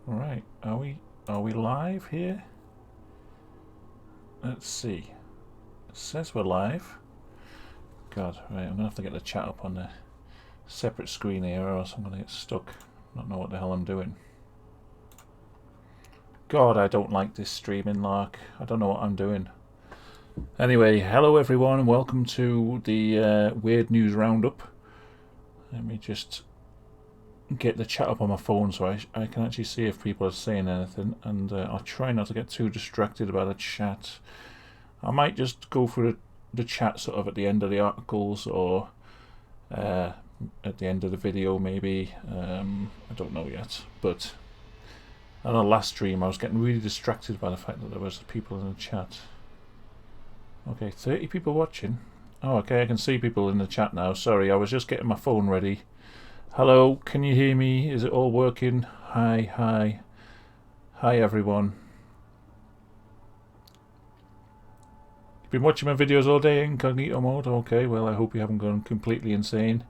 Right, are we live here? Let's see. It says we're live. God, right, I'm gonna have to get the chat up on a separate screen here, or else I'm gonna get stuck. Not know what the hell I'm doing. God, I don't like this streaming lark. I don't know what I'm doing. Anyway, hello everyone, and welcome to the Weird News Roundup. Let me just get the chat up on my phone so I can actually see if people are saying anything, and I'll try not to get too distracted by the chat. I might just go through the chat sort of at the end of the articles, or at the end of the video maybe. I don't know yet, but on the last stream I was getting really distracted by the fact that there was people in the chat. Okay, 30 people watching. Oh, okay, I can see people in the chat now. Sorry, I was just getting my phone ready. Hello, can you hear me? Is it all working? Hi everyone. You've been watching my videos all day in incognito mode? Okay, well I hope you haven't gone completely insane.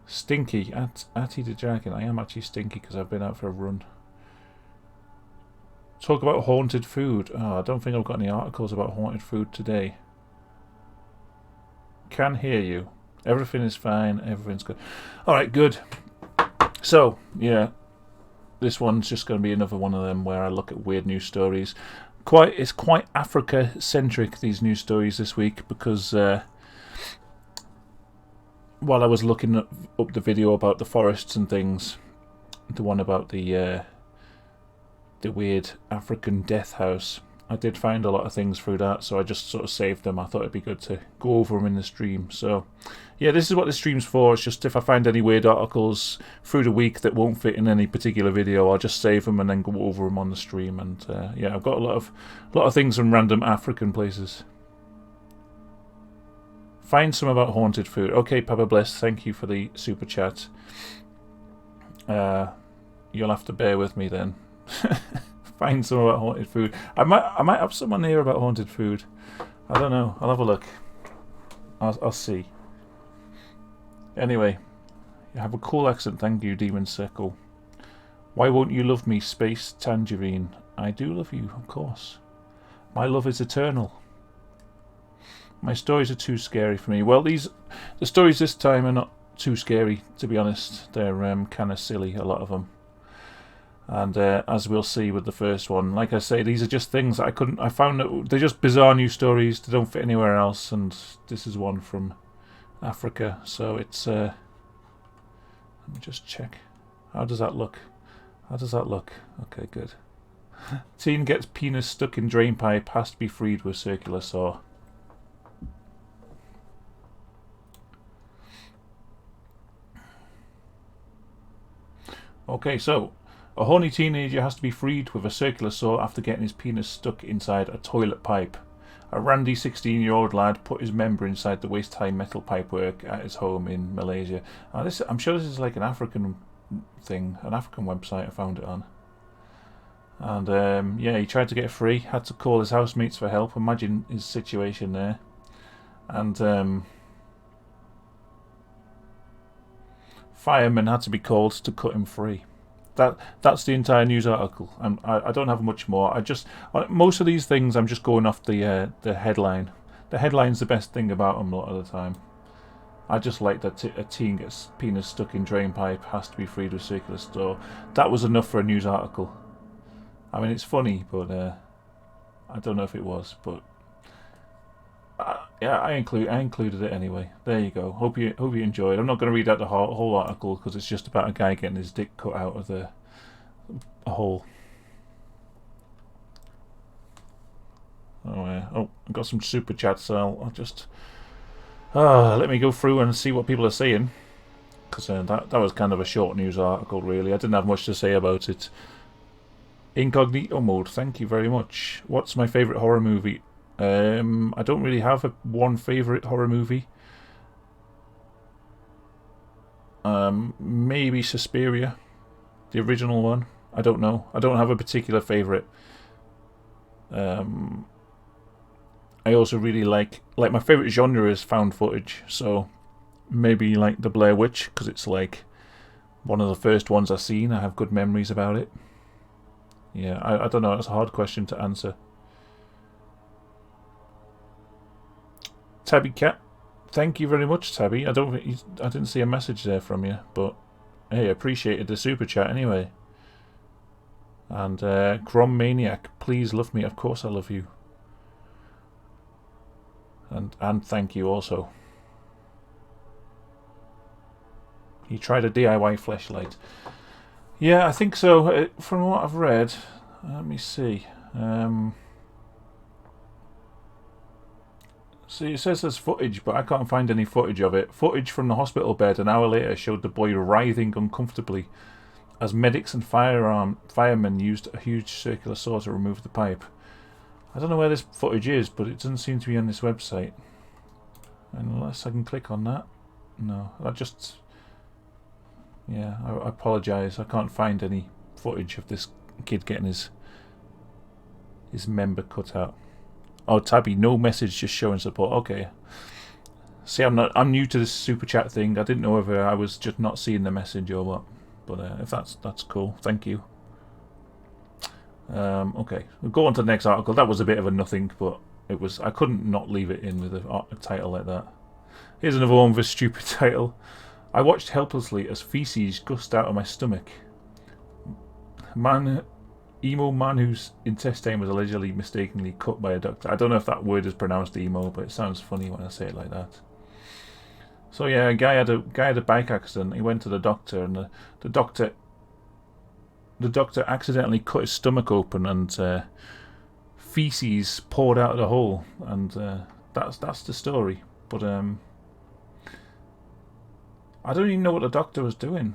Stinky, Atty the Dragon. I am actually stinky because I've been out for a run. Talk about haunted food. Oh, I don't think I've got any articles about haunted food today. Can hear you. Everything is fine. Everything's good. Alright, good. So, yeah. This one's just going to be another one of them where I look at weird news stories. It's quite Africa-centric, these news stories this week, because while I was looking up the video about the forests and things, the one about the weird African death house, I did find a lot of things through that, so I just sort of saved them. I thought it'd be good to go over them in the stream. So, yeah, this is what the stream's for. It's just if I find any weird articles through the week that won't fit in any particular video, I'll just save them and then go over them on the stream. And yeah, I've got a lot of things from random African places. Find some about haunted food. Okay, Papa Bless, thank you for the super chat. You'll have to bear with me then. Find some about haunted food. I might have someone here about haunted food. I don't know. I'll have a look. I'll see. Anyway, you have a cool accent. Thank you, Demon Circle. Why won't you love me, Space Tangerine? I do love you, of course. My love is eternal. My stories are too scary for me. Well, the stories this time are not too scary, to be honest. They're kind of silly, a lot of them. And as we'll see with the first one, like I say, these are just things that I found that they're just bizarre news stories. They don't fit anywhere else, and this is one from Africa. So it's let me just check. How does that look? Okay, good. Teen gets penis stuck in drain pipe, has to be freed with circular saw. Okay, so a horny teenager has to be freed with a circular saw after getting his penis stuck inside a toilet pipe. A randy 16-year-old lad put his member inside the waist-high metal pipework at his home in Malaysia. I'm sure this is like an African thing, an African website I found it on. And yeah, he tried to get free, had to call his housemates for help. Imagine his situation there. And firemen had to be called to cut him free. That's the entire news article. I don't have much more. Most of these things I'm just going off the headline. The headline's the best thing about them a lot of the time. I just like that a teen gets penis stuck in drain pipe, has to be freed with circular saw. That was enough for a news article. I mean, it's funny, but I don't know if it was, but yeah, I included it anyway. There you go. Hope you enjoyed. I'm not going to read out the whole article because it's just about a guy getting his dick cut out of a hole. Oh, I've got some super chats, so I'll just let me go through and see what people are saying, because that was kind of a short news article, really. I didn't have much to say about it. Incognito mode. Thank you very much. What's my favourite horror movie? I don't really have one favourite horror movie. Maybe Suspiria, the original one. I don't know. I don't have a particular favourite. I also really like my favourite genre is found footage. So maybe like the Blair Witch, because it's like One of the first ones I seen. I have good memories about it. Yeah, I don't know. It's a hard question to answer. Tabby Cat, thank you very much, Tabby. I didn't see a message there from you, but hey, appreciated the super chat anyway. And Grom Maniac, please love me. Of course I love you. And thank you also. You tried a DIY fleshlight. Yeah, I think so. From what I've read, let me see. See, it says there's footage, but I can't find any footage of it. Footage from the hospital bed an hour later showed the boy writhing uncomfortably as medics and firemen used a huge circular saw to remove the pipe. I don't know where this footage is, but it doesn't seem to be on this website. Unless I can click on that. No, I just... Yeah, I apologise. I can't find any footage of this kid getting his member cut out. Oh, Tabby, no message, just showing support. Okay. See, I'm new to this super chat thing. I didn't know whether I was just not seeing the message or what. But if that's cool, thank you. Okay, we'll go on to the next article. That was a bit of a nothing, but I couldn't not leave it in with a title like that. Here's another one with a stupid title. I watched helplessly as feces gushed out of my stomach. Emo man whose intestine was allegedly mistakenly cut by a doctor. I don't know if that word is pronounced emo, but it sounds funny when I say it like that. So yeah, a guy had a bike accident. He went to the doctor, and the doctor accidentally cut his stomach open, and feces poured out of the hole, and that's the story. But I don't even know what the doctor was doing.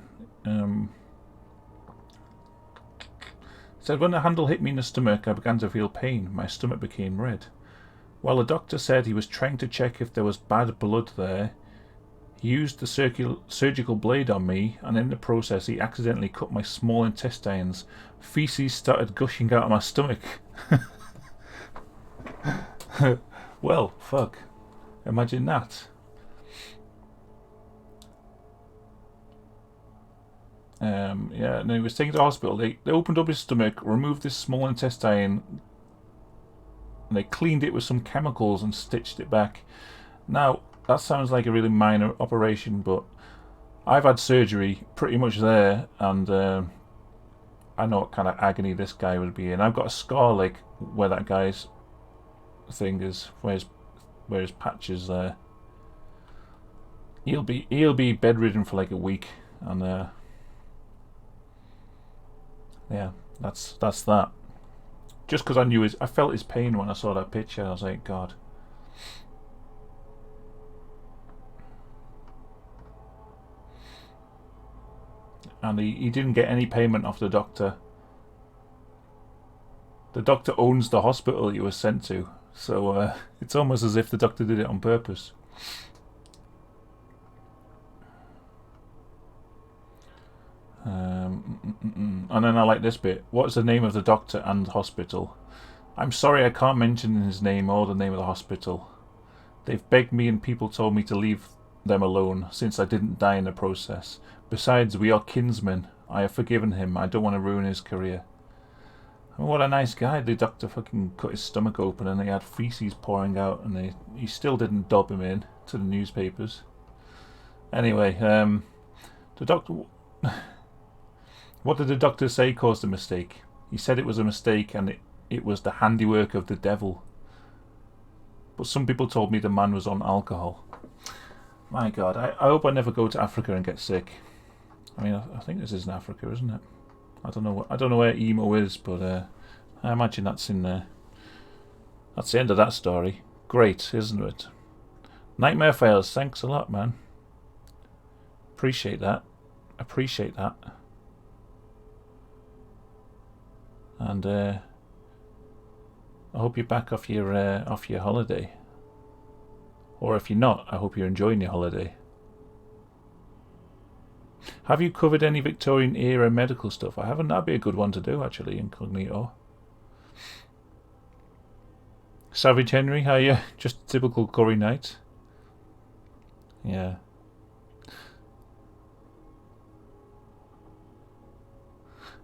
Said when the handle hit me in the stomach, I began to feel pain. My stomach became red. While the doctor said he was trying to check if there was bad blood there, he used the surgical blade on me, and in the process he accidentally cut my small intestines. Feces started gushing out of my stomach. Well, fuck. Imagine that. Yeah, and he was taken to hospital. They opened up his stomach, removed this small intestine, and they cleaned it with some chemicals and stitched it back. Now, that sounds like a really minor operation, but I've had surgery pretty much there, and I know what kind of agony this guy would be in. I've got a scar like where that guy's thing is, where his patch is there. He'll be bedridden for like a week, and yeah, that's that. Just because I felt his pain when I saw that picture. I was like, God. And he didn't get any payment off the doctor. The doctor owns the hospital he was sent to, so it's almost as if the doctor did it on purpose. And then I like this bit. What's the name of the doctor and hospital? I'm sorry I can't mention his name or the name of the hospital. They've begged me and people told me to leave them alone since I didn't die in the process. Besides, we are kinsmen. I have forgiven him. I don't want to ruin his career. I mean, what a nice guy. The doctor fucking cut his stomach open and he had feces pouring out, and he still didn't dob him in to the newspapers. Anyway, the doctor... What did the doctor say caused the mistake? He said it was a mistake and it was the handiwork of the devil. But some people told me the man was on alcohol. My God, I hope I never go to Africa and get sick. I mean, I think this is in Africa, isn't it? I don't know where emo is, but I imagine that's in there. That's the end of that story. Great, isn't it? Nightmare Fails, thanks a lot, man. Appreciate that. And I hope you're back off your holiday. Or if you're not, I hope you're enjoying your holiday. Have you covered any Victorian era medical stuff? I haven't. That'd be a good one to do, actually, incognito. Savage Henry, how are you? Just a typical Curry night. Yeah.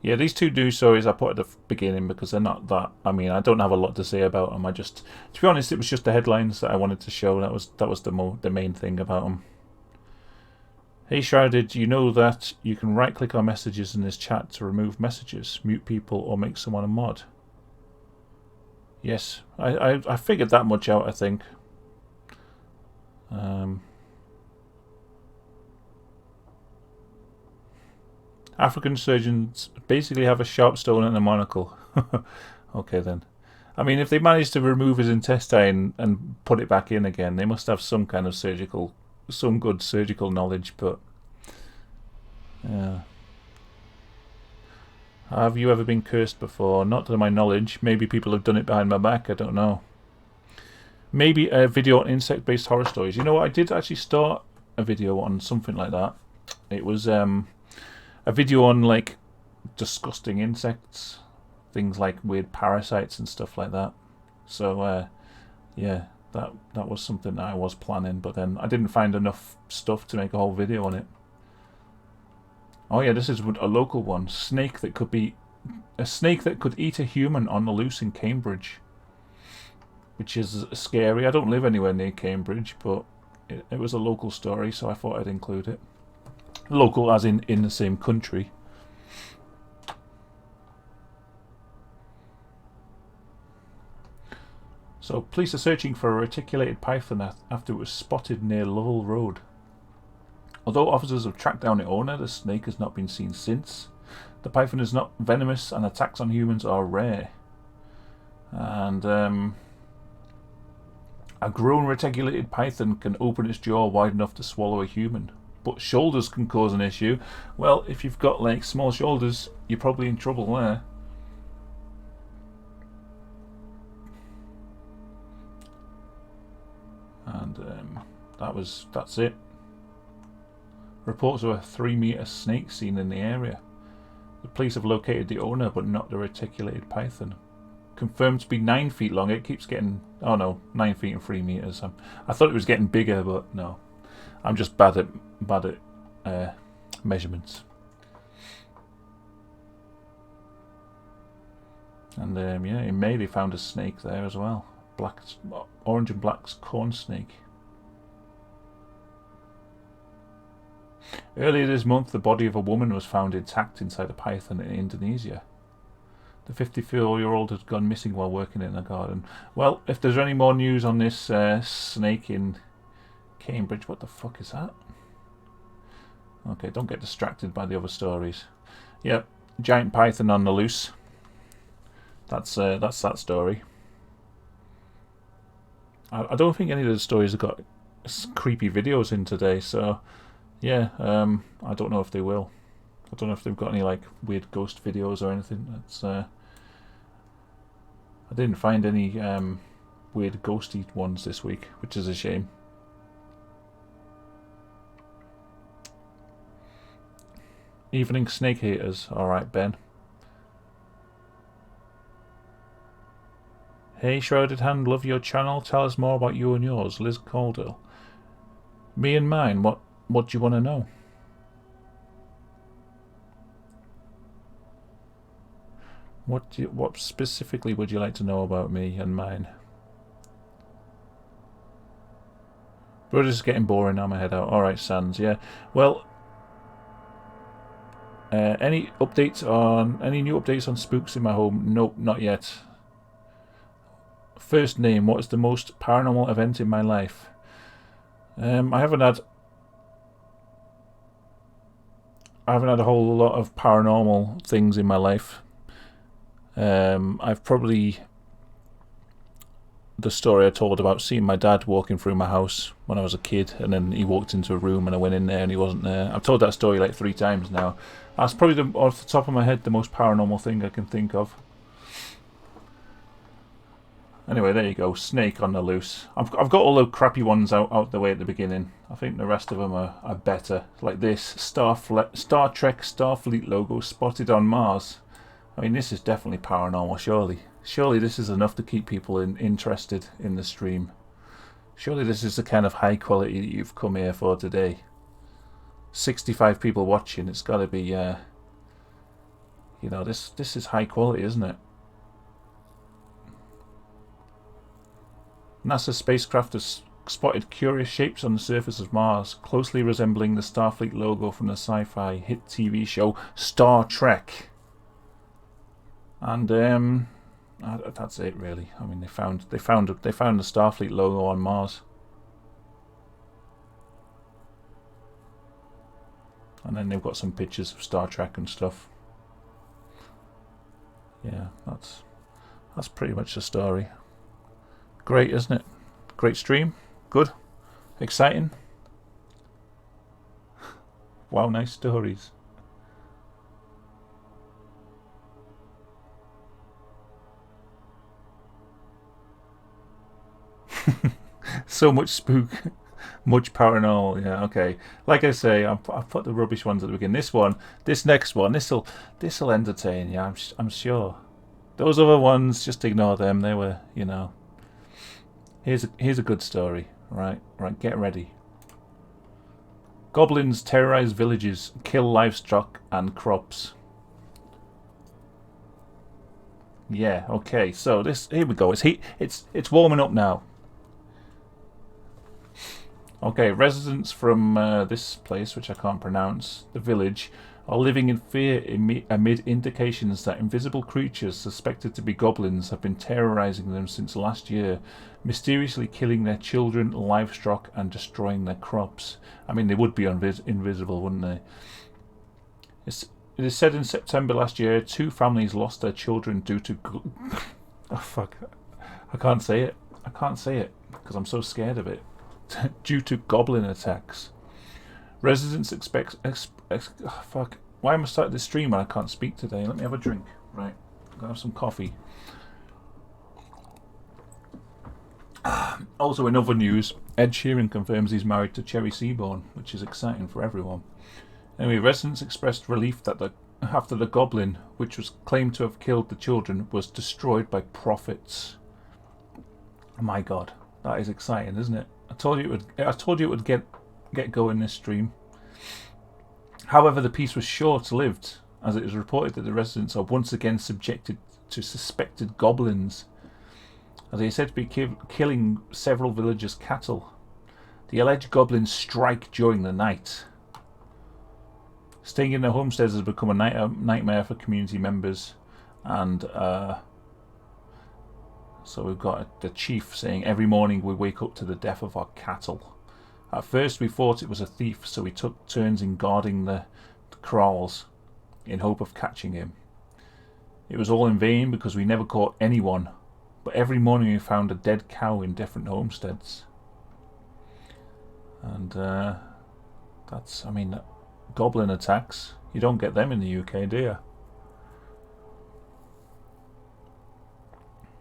Yeah, these two news stories I put at the beginning because they're not that. I mean, I don't have a lot to say about them. To be honest, it was just the headlines that I wanted to show. That was the main thing about them. Hey Shrouded, you know that you can right-click on messages in this chat to remove messages, mute people, or make someone a mod. Yes, I figured that much out. I think. African surgeons basically have a sharp stone and a monocle. Okay then. I mean, if they managed to remove his intestine and put it back in again, they must have some kind of some good surgical knowledge, but... Yeah. Have you ever been cursed before? Not to my knowledge. Maybe people have done it behind my back, I don't know. Maybe a video on insect-based horror stories. You know what, I did actually start a video on something like that. It was a video on, like, disgusting insects. Things like weird parasites and stuff like that. So, yeah, that was something that I was planning, but then I didn't find enough stuff to make a whole video on it. Oh yeah, this is a local one. A snake that could eat a human on the loose in Cambridge, which is scary. I don't live anywhere near Cambridge, but it was a local story, so I thought I'd include it. Local as in the same country. So police are searching for a reticulated python after it was spotted near Lovell Road. Although officers have tracked down the owner, the snake has not been seen since. The python is not venomous and attacks on humans are rare. And a grown reticulated python can open its jaw wide enough to swallow a human. But shoulders can cause an issue. Well, if you've got like small shoulders, you're probably in trouble there. And that's it. Reports of a 3-meter snake seen in the area. The police have located the owner, but not the reticulated python. Confirmed to be 9 feet long. It keeps getting... Oh no, 9 feet and 3 meters. I thought it was getting bigger, but no. I'm just bad at measurements. And yeah, in May they found a snake there as well. Orange and black's corn snake. Earlier this month, the body of a woman was found intact inside a python in Indonesia. The 54-year-old had gone missing while working in a garden. Well, if there's any more news on this snake in Cambridge, what the fuck is that? Okay, don't get distracted by the other stories. Yep, giant python on the loose. That's that story. I don't think any of the stories have got creepy videos in today, so yeah, I don't know if they will. I don't know if they've got any like weird ghost videos or anything. That's I didn't find any weird ghosty ones this week, which is a shame. Evening snake haters. Alright, Ben. Hey Shrouded Hand, love your channel. Tell us more about you and yours. Liz Caldwell. Me and mine, what do you want to know? What specifically would you like to know about me and mine? Brothers is getting boring now, my head out. Alright, Sans, yeah. Well, any new updates on spooks in my home? Nope, not yet. First name, what is the most paranormal event in my life? I haven't had a whole lot of paranormal things in my life. I've probably... The story I told about seeing my dad walking through my house when I was a kid, and then he walked into a room and I went in there and he wasn't there. I've told that story like 3 times now. That's probably, off the top of my head, the most paranormal thing I can think of. Anyway, there you go. Snake on the loose. I've got all the crappy ones out the way at the beginning. I think the rest of them are better. Like this. Star Trek Starfleet logo spotted on Mars. I mean, this is definitely paranormal, surely. Surely this is enough to keep people interested in the stream. Surely this is the kind of high quality that you've come here for today. 65 people watching. It's got to be... You know, this is high quality, isn't it? NASA spacecraft has spotted curious shapes on the surface of Mars, closely resembling the Starfleet logo from the sci-fi hit TV show Star Trek. And that's it, really. I mean, they found the Starfleet logo on Mars, and then they've got some pictures of Star Trek and stuff. Yeah, that's pretty much the story. Great, isn't it? Great stream. Good. Exciting. Wow, nice stories. So much spook, much paranormal. Yeah, okay. Like I say, I've put the rubbish ones at the beginning. This next one, this'll entertain you. I'm sure. Those other ones, just ignore them. They were, you know. Here's a good story. Right, get ready. Goblins terrorize villages, kill livestock and crops. Yeah, okay. So here we go. It's warming up now. Okay, residents from this place, which I can't pronounce, the village, are living in fear amid indications that invisible creatures suspected to be goblins have been terrorizing them since last year, mysteriously killing their children, livestock, and destroying their crops. I mean, they would be invisible, wouldn't they? It is said in September last year, 2 families lost their children due to... oh, fuck. I can't say it. I can't say it, because I'm so scared of it. Due to goblin attacks. Residents expect... oh, fuck. Why am I starting this stream when I can't speak today? Let me have a drink. Right. I'm going to have some coffee. Also, in other news, Ed Sheeran confirms he's married to Cherry Seaborn, which is exciting for everyone. Anyway, residents expressed relief that after the goblin, which was claimed to have killed the children, was destroyed by prophets. Oh my god, that is exciting, isn't it? I told you it would get going this stream. However, the peace was short-lived, as it is reported that the residents are once again subjected to suspected goblins, as they are said to be killing several villagers' cattle. The alleged goblins strike during the night. Staying in their homesteads has become a nightmare for community members, and so we've got the chief saying, every morning we wake up to the death of our cattle. At first we thought it was a thief, so we took turns in guarding the kraals in hope of catching him. It was all in vain because we never caught anyone, but every morning we found a dead cow in different homesteads. And that's, I mean, goblin attacks, you don't get them in the UK, do you?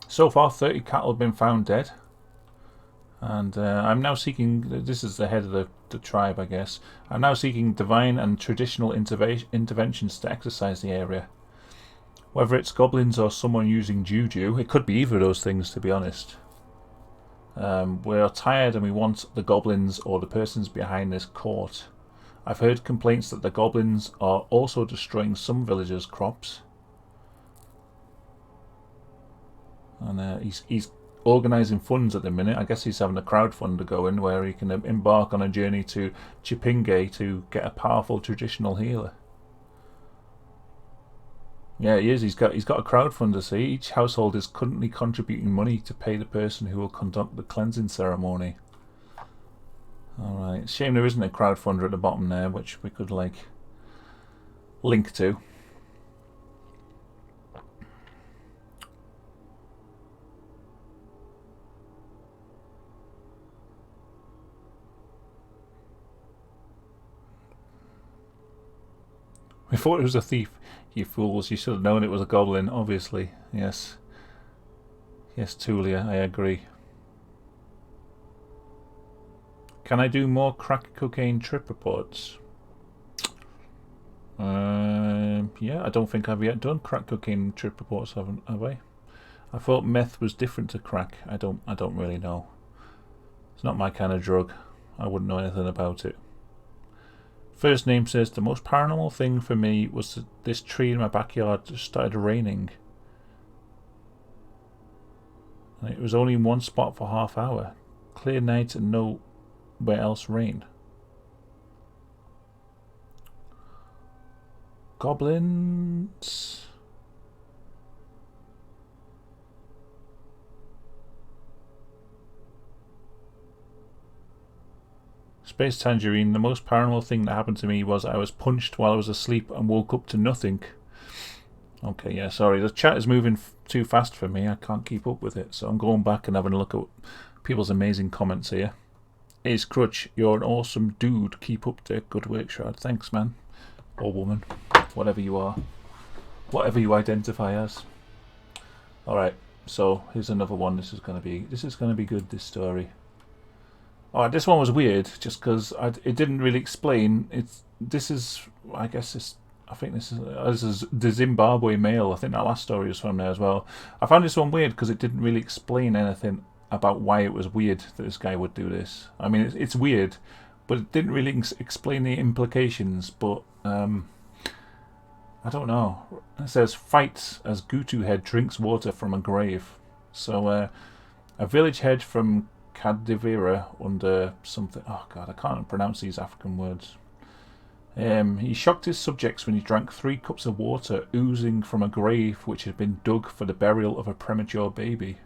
So far, 30 cattle have been found dead. And I'm now seeking, this is the head of the tribe, I guess. I'm now seeking divine and traditional interventions to exorcise the area. Whether it's goblins or someone using juju, it could be either of those things, to be honest. We're tired and we want the goblins or the persons behind this caught. I've heard complaints that the goblins are also destroying some villagers' crops. And he's organising funds at the minute. I guess he's having a crowdfunder going where he can embark on a journey to Chipinge to get a powerful traditional healer. Yeah, he is. He's got a crowdfunder. See, each household is currently contributing money to pay the person who will conduct the cleansing ceremony. All right. Shame there isn't a crowdfunder at the bottom there, which we could like link to. We thought it was a thief, you fools. You should have known it was a goblin, obviously. Yes. Yes, Tulia, I agree. Can I do more crack cocaine trip reports? Yeah, I don't think I've yet done crack cocaine trip reports, have I? I thought meth was different to crack. I don't really know. It's not my kind of drug. I wouldn't know anything about it. First name says, the most paranormal thing for me was that this tree in my backyard just started raining. And it was only in one spot for half hour. Clear night and nowhere else rain. Goblins. Space Tangerine. The most paranormal thing that happened to me was I was punched while I was asleep and woke up to nothing. Okay, yeah, sorry. The chat is moving too fast for me. I can't keep up with it. So I'm going back and having a look at people's amazing comments here. Ace Crutch, you're an awesome dude. Keep up the good work, Shroud. Thanks, man. Or woman. Whatever you are. Whatever you identify as. Alright, so here's another one. This is gonna be good, this story. Alright, this one was weird just because it didn't really explain. I think this is the Zimbabwe Mail. I think that last story was from there as well. I found this one weird because it didn't really explain anything about why it was weird that this guy would do this. I mean, it's weird, but it didn't really explain the implications. But I don't know. It says, fights as Gutu head drinks water from a grave. So a village head from Kadivira under something. Oh god, I can't pronounce these African words. He shocked his subjects when he drank 3 cups of water oozing from a grave which had been dug for the burial of a premature baby.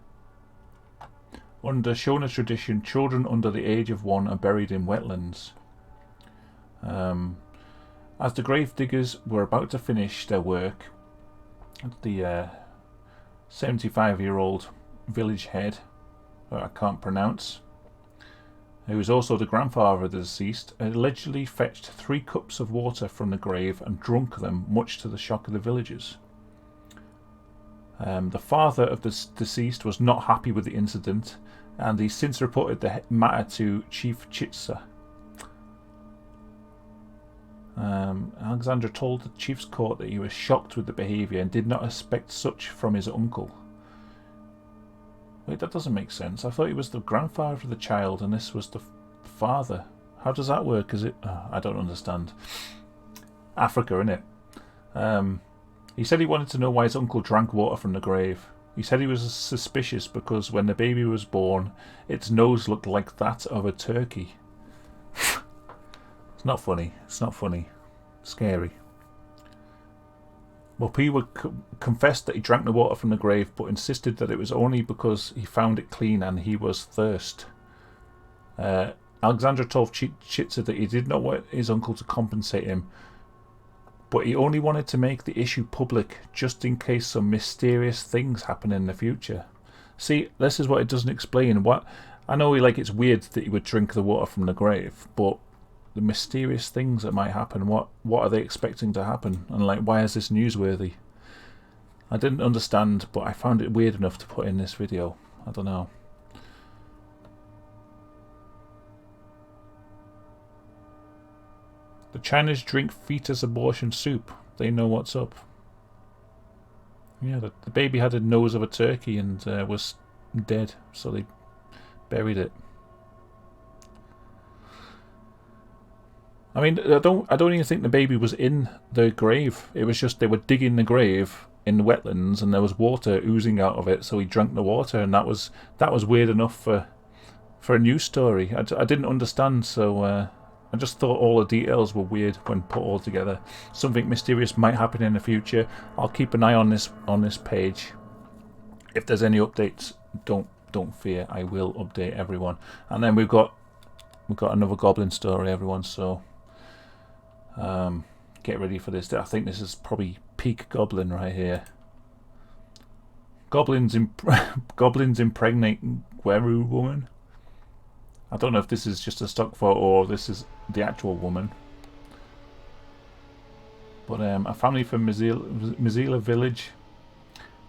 Under Shona tradition, children under the age of 1 are buried in wetlands. As the grave diggers were about to finish their work, the 75-year-old village head, I can't pronounce, who was also the grandfather of the deceased, allegedly fetched 3 cups of water from the grave and drunk them, much to the shock of the villagers. The father of the deceased was not happy with the incident, and he since reported the matter to Chief Chitsa. Alexandra told the chief's court that he was shocked with the behaviour and did not expect such from his uncle. Wait, that doesn't make sense. I thought he was the grandfather of the child and this was the father. How does that work? Is it? I don't understand. Africa, innit? He said he wanted to know why his uncle drank water from the grave. He said he was suspicious because when the baby was born, its nose looked like that of a turkey. It's not funny. It's not funny. Scary. Mopiwa confessed that he drank the water from the grave, but insisted that it was only because he found it clean and he was thirst. Alexandra told Chitsa that he did not want his uncle to compensate him, but he only wanted to make the issue public just in case some mysterious things happen in the future. See, this is what it doesn't explain. I know it's weird that he would drink the water from the grave, but the mysterious things that might happen, what are they expecting to happen? And why is this newsworthy? I didn't understand, but I found it weird enough to put in this video. I don't know. The Chinese drink fetus abortion soup. They know what's up. Yeah, the baby had a nose of a turkey and was dead, so they buried it. I mean, I don't even think the baby was in the grave. It was just they were digging the grave in the wetlands and there was water oozing out of it, so he drank the water, and that was weird enough for a news story. I didn't understand, so I just thought all the details were weird when put all together. Something mysterious might happen in the future. I'll keep an eye on this page. If there's any updates, don't fear. I will update everyone. And then we've got another goblin story, everyone. So get ready for this. I think this is probably peak goblin right here. Goblins impregnate Gweru woman. I don't know if this is just a stock photo or this is the actual woman. But a family from Mizila village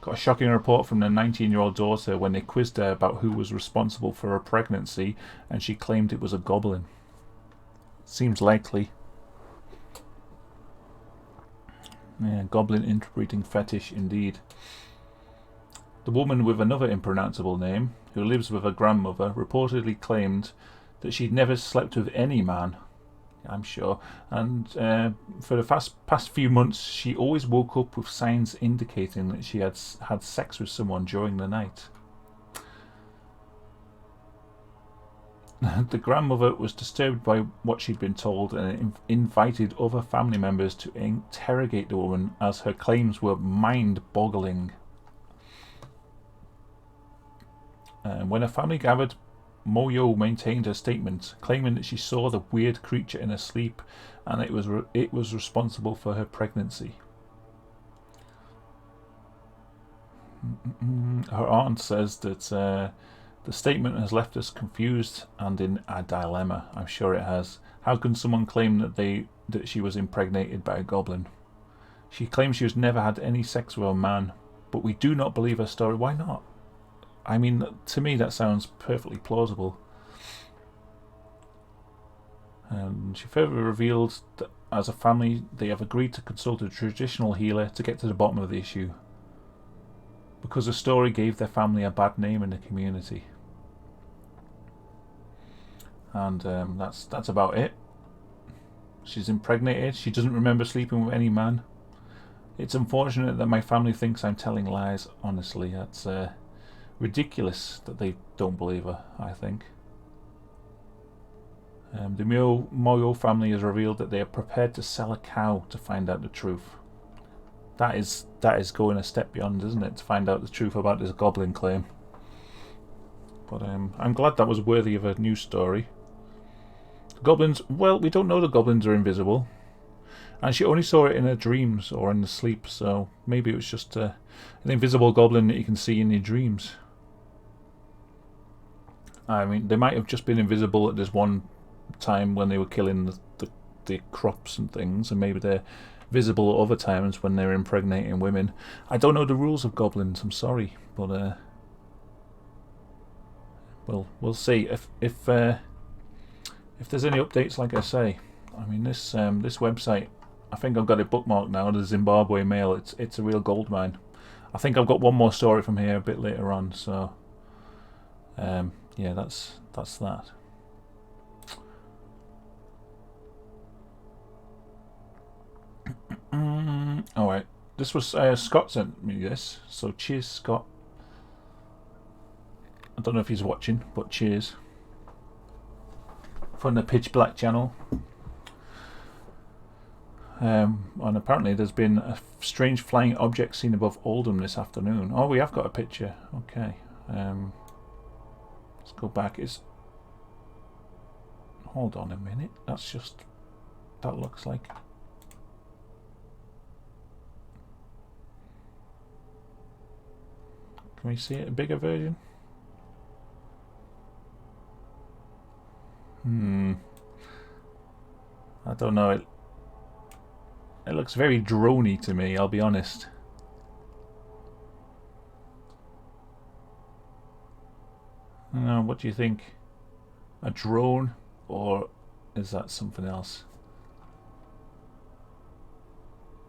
got a shocking report from their 19-year-old daughter when they quizzed her about who was responsible for her pregnancy, and she claimed it was a goblin. Seems likely. Yeah, goblin interbreeding fetish indeed. The woman with another impronounceable name, who lives with her grandmother, reportedly claimed that she'd never slept with any man. I'm sure. And for the past few months, she always woke up with signs indicating that she had had sex with someone during the night. The grandmother was disturbed by what she'd been told and invited other family members to interrogate the woman, as her claims were mind-boggling. When her family gathered, Moyo maintained her statement, claiming that she saw the weird creature in her sleep and it was responsible for her pregnancy. Her aunt says that the statement has left us confused and in a dilemma. I'm sure it has. How can someone claim that she was impregnated by a goblin? She claims she has never had any sex with a man, but we do not believe her story. Why not? I mean, to me that sounds perfectly plausible. She further revealed that as a family they have agreed to consult a traditional healer to get to the bottom of the issue, because the story gave their family a bad name in the community. And that's about it. She's impregnated. She doesn't remember sleeping with any man. It's unfortunate that my family thinks I'm telling lies. Honestly, that's ridiculous that they don't believe her, I think. The Moyo family has revealed that they are prepared to sell a cow to find out the truth. That is going a step beyond, isn't it, to find out the truth about this goblin claim. But I'm glad that was worthy of a news story. Goblins, well, we don't know the goblins are invisible. And she only saw it in her dreams or in the sleep, so maybe it was just an invisible goblin that you can see in your dreams. I mean, they might have just been invisible at this one time when they were killing the crops and things, and maybe they're visible at other times when they're impregnating women. I don't know the rules of goblins, I'm sorry, but we'll see if there's any updates. Like I say, I mean, this website, I think I've got it bookmarked now, the Zimbabwe Mail. It's a real goldmine. I think I've got one more story from here a bit later on, so yeah, that's that. Alright, this was Scott sent me this, so cheers, Scott. I don't know if he's watching, but cheers. From the Pitch Black channel. And apparently there's been a strange flying object seen above Oldham this afternoon. Oh, we have got a picture. Okay. Let's go back. Hold on a minute. That looks like... Can we see it, a bigger version? I don't know. It looks very droney to me, I'll be honest. What do you think? A drone, or is that something else?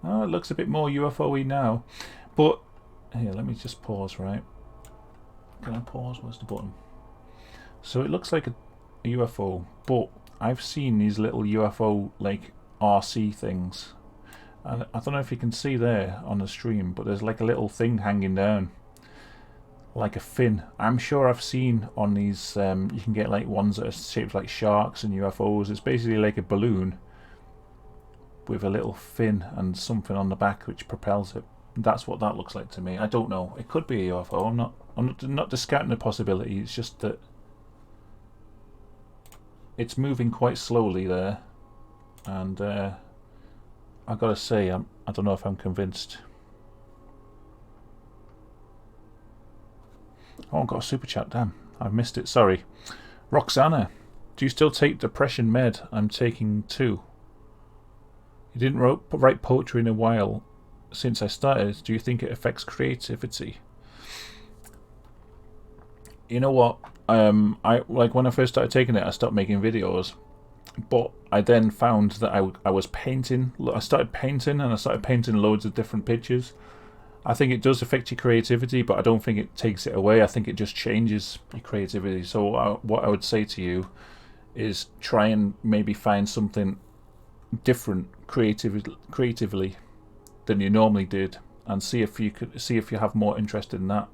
Oh, it looks a bit more UFO-y now. But here, let me just pause, right? Can I pause? Where's the button? So it looks like a UFO, but I've seen these little UFO like RC things, and I don't know if you can see there on the stream, but there's like a little thing hanging down, like a fin. I'm sure I've seen on these. You can get like ones that are shaped like sharks and UFOs. It's basically like a balloon with a little fin and something on the back which propels it. That's what that looks like to me. I don't know. It could be a UFO. I'm not discounting the possibility. It's just that it's moving quite slowly there, and I've got to say, I don't know if I'm convinced. Oh, I've got a super chat. Damn, I've missed it. Sorry. Roxana, do you still take depression med? I'm taking 2. You didn't write poetry in a while since I started. Do you think it affects creativity? You know what? I like when I first started taking it, I stopped making videos, but I then found that I was painting. I started painting, and I started painting loads of different pictures. I think it does affect your creativity, but I don't think it takes it away. I think it just changes your creativity. So what I would say to you is try and maybe find something different creatively than you normally did, and see if you have more interest in that.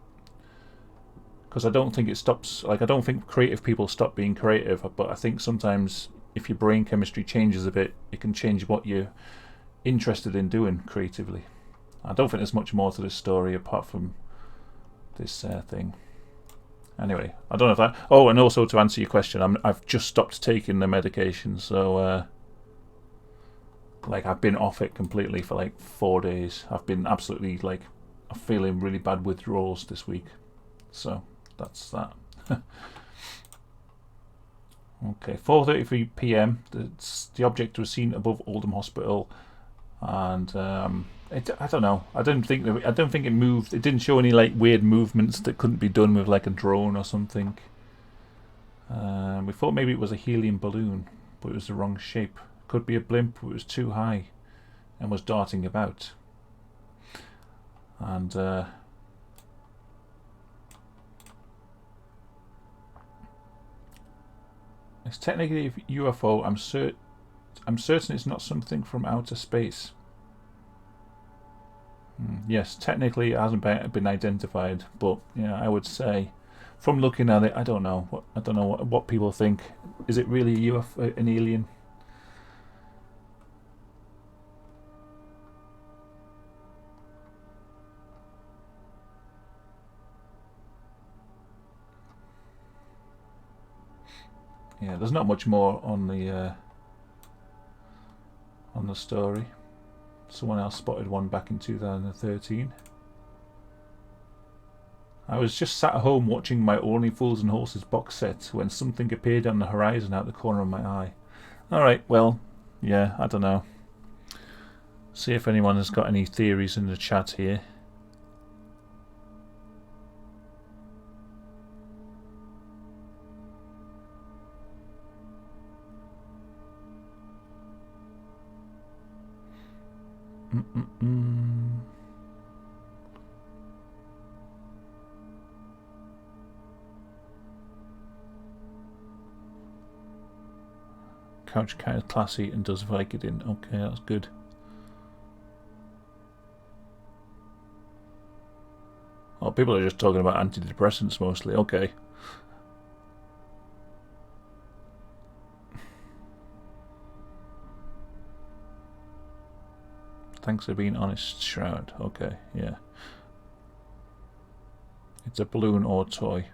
Because I don't think it stops. Like, I don't think creative people stop being creative, but I think sometimes if your brain chemistry changes a bit, it can change what you're interested in doing creatively. I don't think there's much more to this story apart from this thing. Anyway, I don't know if that. Oh, and also to answer your question, I've just stopped taking the medication, so like I've been off it completely for like 4 days. I've been absolutely like feeling really bad withdrawals this week, so that's that. Okay, 4:33 p.m. The object was seen above Oldham Hospital, and I don't know. I don't think it moved. It didn't show any like weird movements that couldn't be done with like a drone or something. We thought maybe it was a helium balloon, but it was the wrong shape. Could be a blimp, but it was too high and was darting about. And it's technically a UFO. I'm certain it's not something from outer space. Yes, technically it hasn't been identified, but yeah, I would say, from looking at it, I don't know what people think. Is it really a UFO, an alien? Yeah, there's not much more on the story. Someone else spotted one back in 2013. I was just sat at home watching my Only Fools and Horses box set when something appeared on the horizon out the corner of my eye. Alright, well, yeah, I don't know. See if anyone has got any theories in the chat here. Couch kind of classy and does Vicodin. Okay, that's good. Oh, people are just talking about antidepressants mostly. Okay. Thanks for being honest, Shroud. Okay, yeah. It's a balloon or toy.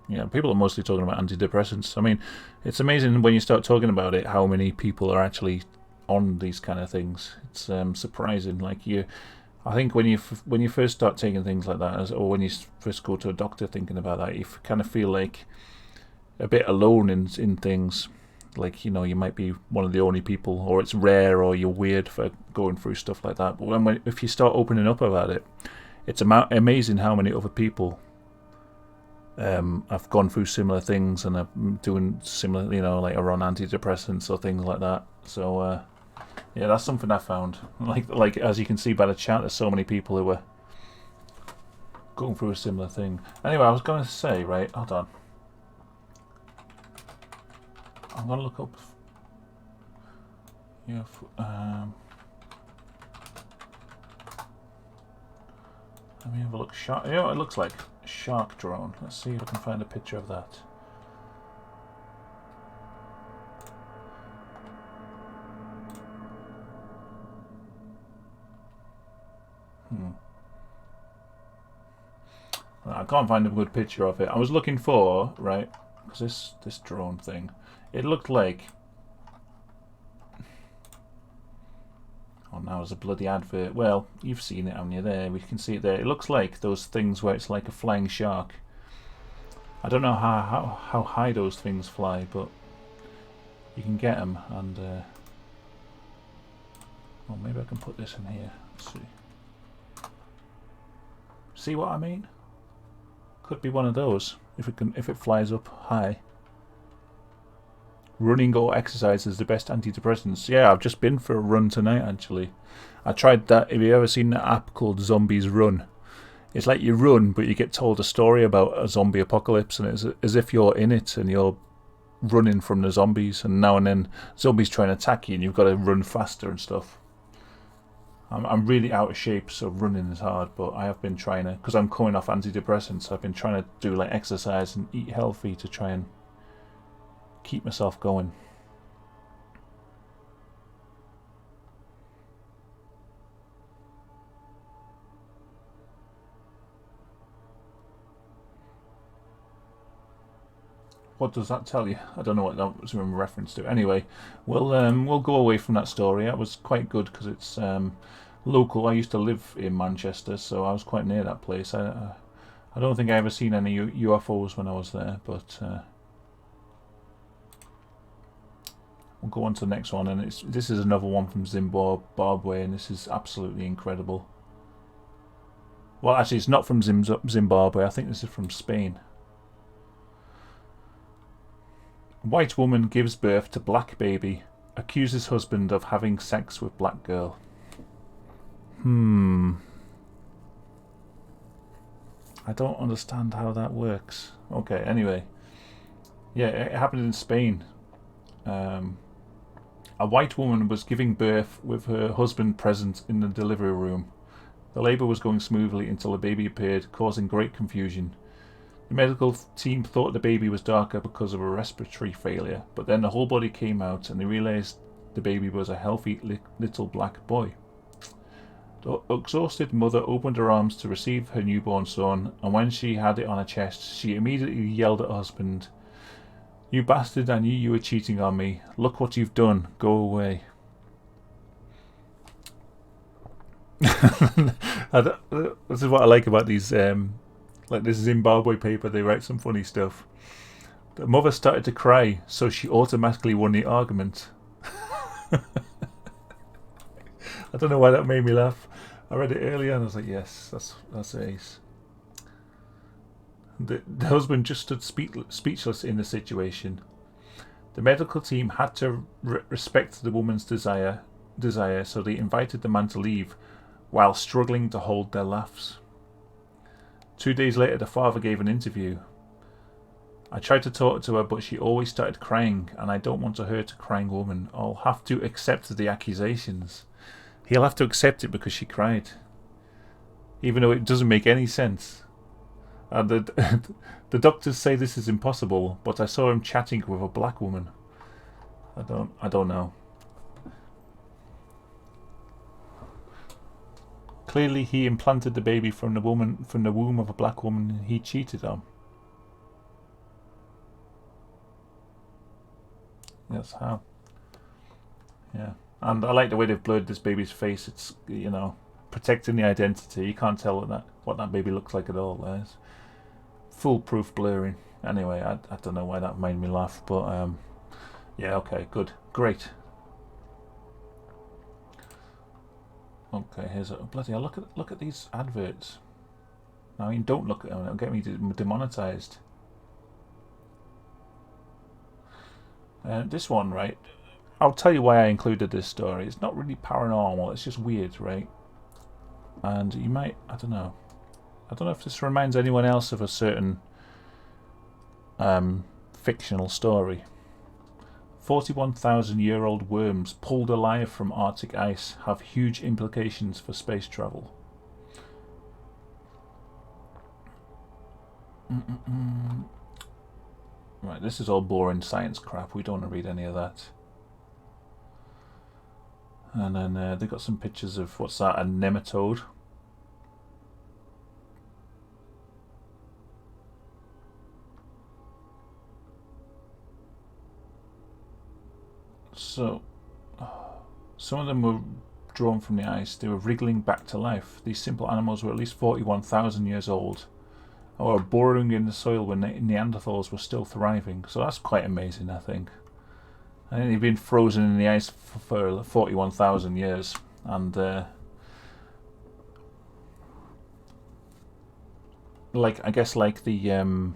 Yeah, people are mostly talking about antidepressants. I mean, it's amazing when you start talking about it how many people are actually on these kind of things. It's surprising. Like I think when you first start taking things like that, or when you first go to a doctor thinking about that, you kind of feel like a bit alone in things. Like, you know, you might be one of the only people, or it's rare, or you're weird for going through stuff like that. But if you start opening up about it, it's amazing how many other people I've gone through similar things and are doing similar, you know, like are on antidepressants or things like that. So yeah, that's something I found. Like as you can see by the chat, there's so many people who are going through a similar thing. Anyway, I was going to say, right, hold on. I'm going to look up. Yeah, let me have a look. Shark. You know, it looks like shark drone. Let's see if I can find a picture of that. I can't find a good picture of it. I was looking for, right, because this drone thing, it looked like. Oh, now there's a bloody advert. Well, you've seen it, haven't you? There, we can see it there. It looks like those things where it's like a flying shark. I don't know how high those things fly, but you can get them. And well, maybe I can put this in here. Let's see. See what I mean? Could be one of those if it flies up high. Running or exercise is the best antidepressants. Yeah, I've just been for a run tonight, actually. I tried that. Have you ever seen that app called Zombies Run? It's like you run, but you get told a story about a zombie apocalypse, and it's as if you're in it and you're running from the zombies, and now and then zombies try and attack you, and you've got to run faster and stuff. I'm really out of shape, so running is hard, but I have been trying to, because I'm coming off antidepressants, I've been trying to do like exercise and eat healthy to try and keep myself going. What does that tell you? I don't know what that was in reference to. Anyway, we'll go away from that story. That was quite good because it's local. I used to live in Manchester, so I was quite near that place. I don't think I ever seen any UFOs when I was there, but we'll go on to the next one. And this is another one from Zimbabwe, and this is absolutely incredible. Well, actually, it's not from Zimbabwe. I think this is from Spain. White woman gives birth to black baby, accuses husband of having sex with black girl. I don't understand how that works. Okay, anyway. Yeah, it happened in Spain. A white woman was giving birth with her husband present in the delivery room. The labour was going smoothly until the baby appeared, causing great confusion. The medical team thought the baby was darker because of a respiratory failure, but then the whole body came out and they realised the baby was a healthy little black boy. The exhausted mother opened her arms to receive her newborn son, and when she had it on her chest, she immediately yelled at her husband, "You bastard, I knew you were cheating on me. Look what you've done. Go away." This is what I like about these like this Zimbabwe paper. They write some funny stuff. The mother started to cry, so she automatically won the argument. I don't know why that made me laugh. I read it earlier and I was like, yes, that's ace. The husband just stood speechless in the situation. The medical team had to respect the woman's desire, so they invited the man to leave while struggling to hold their laughs. 2 days later, the father gave an interview. "I tried to talk to her, but she always started crying, and I don't want to hurt a crying woman. I'll have to accept the accusations." He'll have to accept it because she cried, even though it doesn't make any sense. And the doctors say this is impossible, but I saw him chatting with a black woman. I don't know. Clearly, he implanted the baby from the womb of a black woman he cheated on. That's how. Yeah, and I like the way they've blurred this baby's face. It's, you know, protecting the identity. You can't tell what that baby looks like at all. There's foolproof blurring. Anyway, I don't know why that made me laugh, but yeah, okay, good, great. Okay, here's a bloody hell, look at these adverts. I mean, don't look at them, it'll get me demonetized. This one, right? I'll tell you why I included this story. It's not really paranormal, it's just weird, right? And you might, I don't know if this reminds anyone else of a certain fictional story. 41,000-year-old worms pulled alive from Arctic ice have huge implications for space travel. Right, this is all boring science crap. We don't want to read any of that. And then they've got some pictures of, what's that, a nematode. So, some of them were drawn from the ice. They were wriggling back to life. These simple animals were at least 41,000 years old, and were burrowing in the soil when Neanderthals were still thriving. So that's quite amazing, I think. I think they've been frozen in the ice for 41,000 years, and like, I guess like the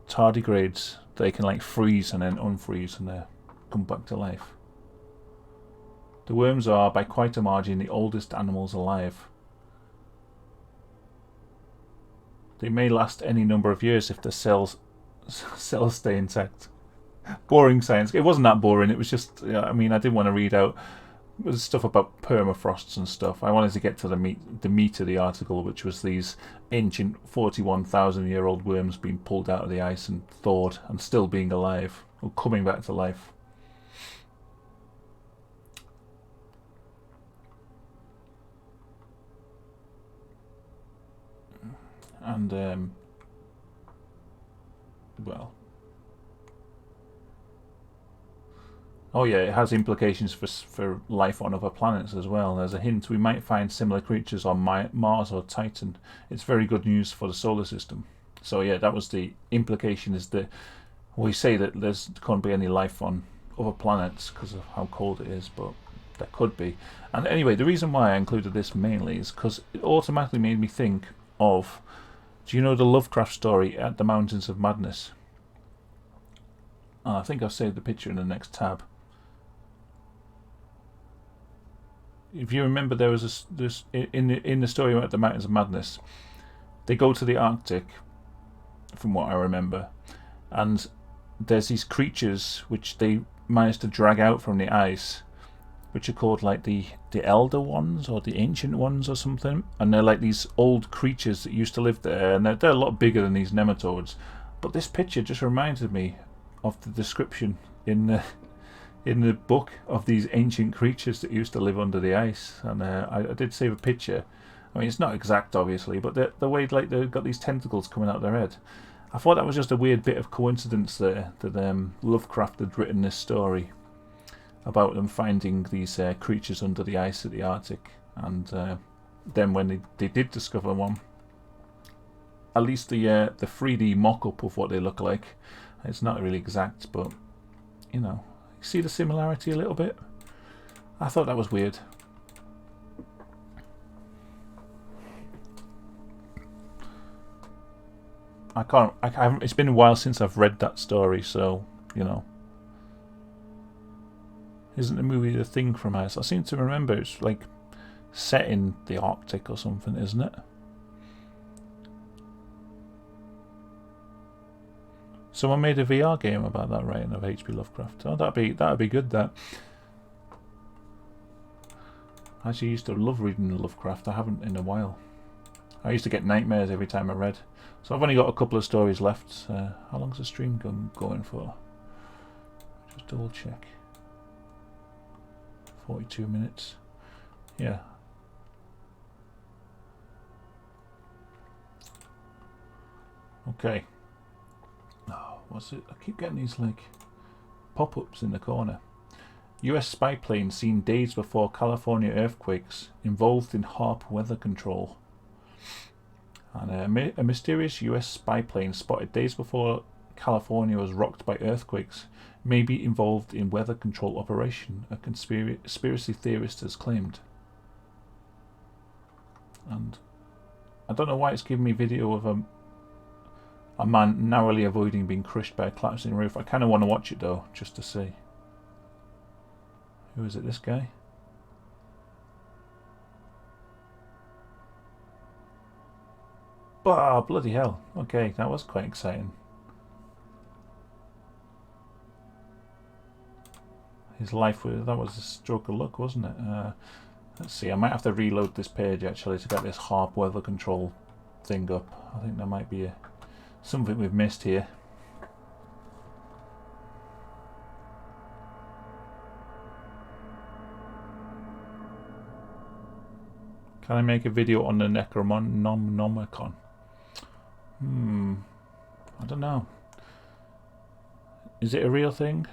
tardigrades, they can like freeze and then unfreeze and come back to life. The worms are, by quite a margin, the oldest animals alive. They may last any number of years if the cells stay intact. Boring science. It wasn't that boring. It was just, I mean, I didn't want to read out stuff about permafrosts and stuff. I wanted to get to the meat of the article, which was these ancient 41,000-year-old worms being pulled out of the ice and thawed and still being alive, or coming back to life. And well, oh yeah, it has implications for life on other planets as well. There's a hint we might find similar creatures on Mars or Titan. It's very good news for the solar system. So yeah, that was the implication, is that we say that there can't be any life on other planets because of how cold it is, but there could be. And anyway, the reason why I included this mainly is because it automatically made me think of, do you know the Lovecraft story At the Mountains of Madness? I think I've saved the picture in the next tab. If you remember, there was in the story At the Mountains of Madness, they go to the Arctic, from what I remember, and there's these creatures which they manage to drag out from the ice, which are called like the elder ones or the ancient ones or something, and they're like these old creatures that used to live there, and they're a lot bigger than these nematodes. But this picture just reminded me of the description in the book of these ancient creatures that used to live under the ice, and I did save a picture. I mean, it's not exact, obviously, but the way like they've got these tentacles coming out of their head. I thought that was just a weird bit of coincidence there, that Lovecraft had written this story about them finding these creatures under the ice at the Arctic, and then when they did discover one, at least the 3D mock-up of what they look like, it's not really exact, but you know, see the similarity a little bit? I thought that was weird. I haven't, it's been a while since I've read that story, so, you know. Isn't the movie The Thing from us? I seem to remember it's like set in the Arctic or something, isn't it? Someone made a VR game about that writing of H.P. Lovecraft. Oh, that'd be good. That. I actually used to love reading Lovecraft. I haven't in a while. I used to get nightmares every time I read. So I've only got a couple of stories left. How long's the stream going for? Just double check. 42 minutes. Yeah. Okay. Oh, what's it? I keep getting these like pop-ups in the corner. US spy plane seen days before California earthquakes, involved in HAARP weather control. And a mysterious US spy plane spotted days before California was rocked by earthquakes may be involved in weather control operation, a conspiracy theorist has claimed. And I don't know why it's giving me video of a man narrowly avoiding being crushed by a collapsing roof. I kind of want to watch it though, just to see. Who is it, this guy? Oh, bloody hell. Okay, that was quite exciting. His life, that was a stroke of luck, wasn't it? Let's see, I might have to reload this page actually to get this HAARP weather control thing up. I think there might be something we've missed here. Can I make a video on the Necronomicon? I don't know. Is it a real thing?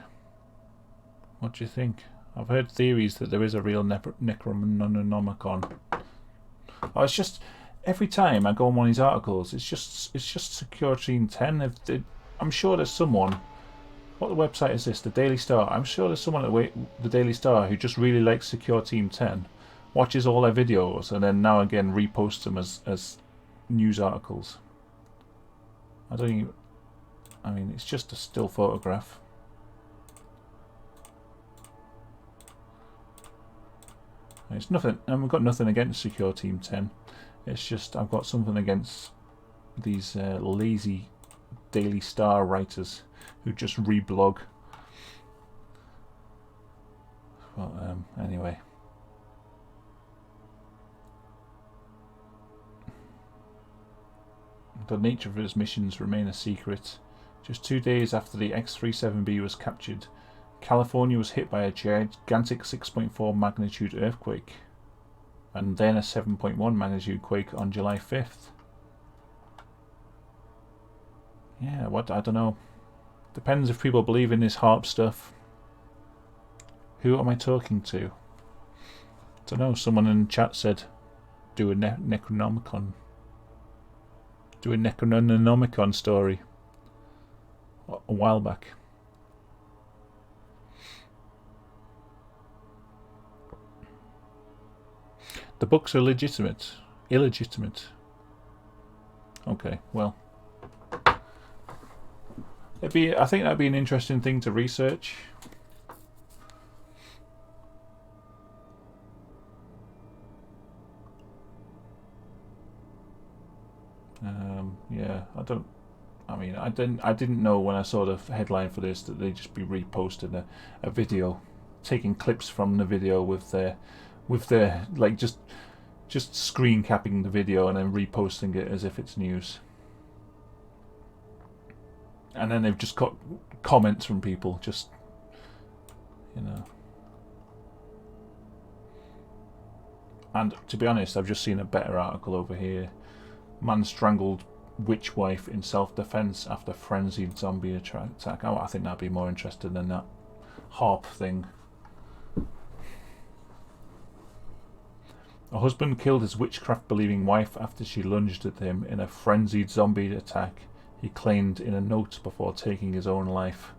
What do you think? I've heard theories that there is a real Necronomicon. Oh, it's just every time I go on one of these articles, it's just Secure Team 10. I'm sure there's someone. What website is this? The Daily Star. I'm sure there's someone at the Daily Star who just really likes Secure Team 10, watches all their videos, and then now again reposts them as news articles. I don't even. I mean, it's just a still photograph. It's nothing, and we've got nothing against Secure Team 10. It's just I've got something against these lazy Daily Star writers who just reblog. But anyway. The nature of his missions remain a secret. Just 2 days after the X-37B was captured, California was hit by a gigantic 6.4 magnitude earthquake, and then a 7.1 magnitude quake on July 5th. Yeah, what? I don't know. Depends if people believe in this HARP stuff. Who am I talking to? I don't know. Someone in the chat said, do a Necronomicon. Do a Necronomicon story. A while back. The books are legitimate. Illegitimate. Okay, well. I think that'd be an interesting thing to research. Yeah, I didn't know when I saw the headline for this that they'd just be reposting a video, taking clips from the video with their like just screen capping the video and then reposting it as if it's news. And then they've just got comments from people, just, you know. And to be honest, I've just seen a better article over here. Man strangled witch wife in self-defense after frenzied zombie attack. Oh, I think that'd be more interesting than that HARP thing. A husband killed his witchcraft-believing wife after she lunged at him in a frenzied zombie attack, he claimed in a note before taking his own life.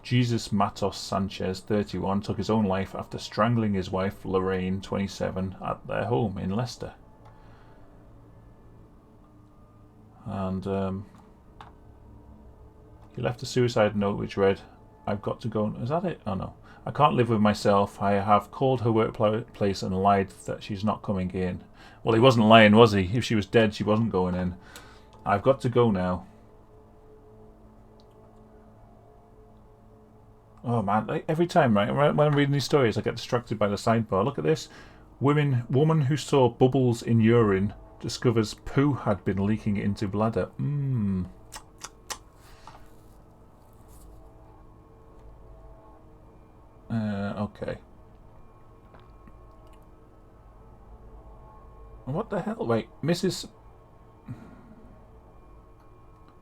Jesus Matos Sanchez, 31, took his own life after strangling his wife, Lorraine, 27, at their home in Leicester. And he left a suicide note which read, I've got to go. Is that it? Oh no. I can't live with myself. I have called her workplace and lied that she's not coming in. Well, he wasn't lying, was he? If she was dead, she wasn't going in. I've got to go now. Oh man, like every time, right? When I'm reading these stories, I get distracted by the sidebar. Look at this. Woman who saw bubbles in urine discovers poo had been leaking into bladder. Okay. What the hell? Wait, Mrs.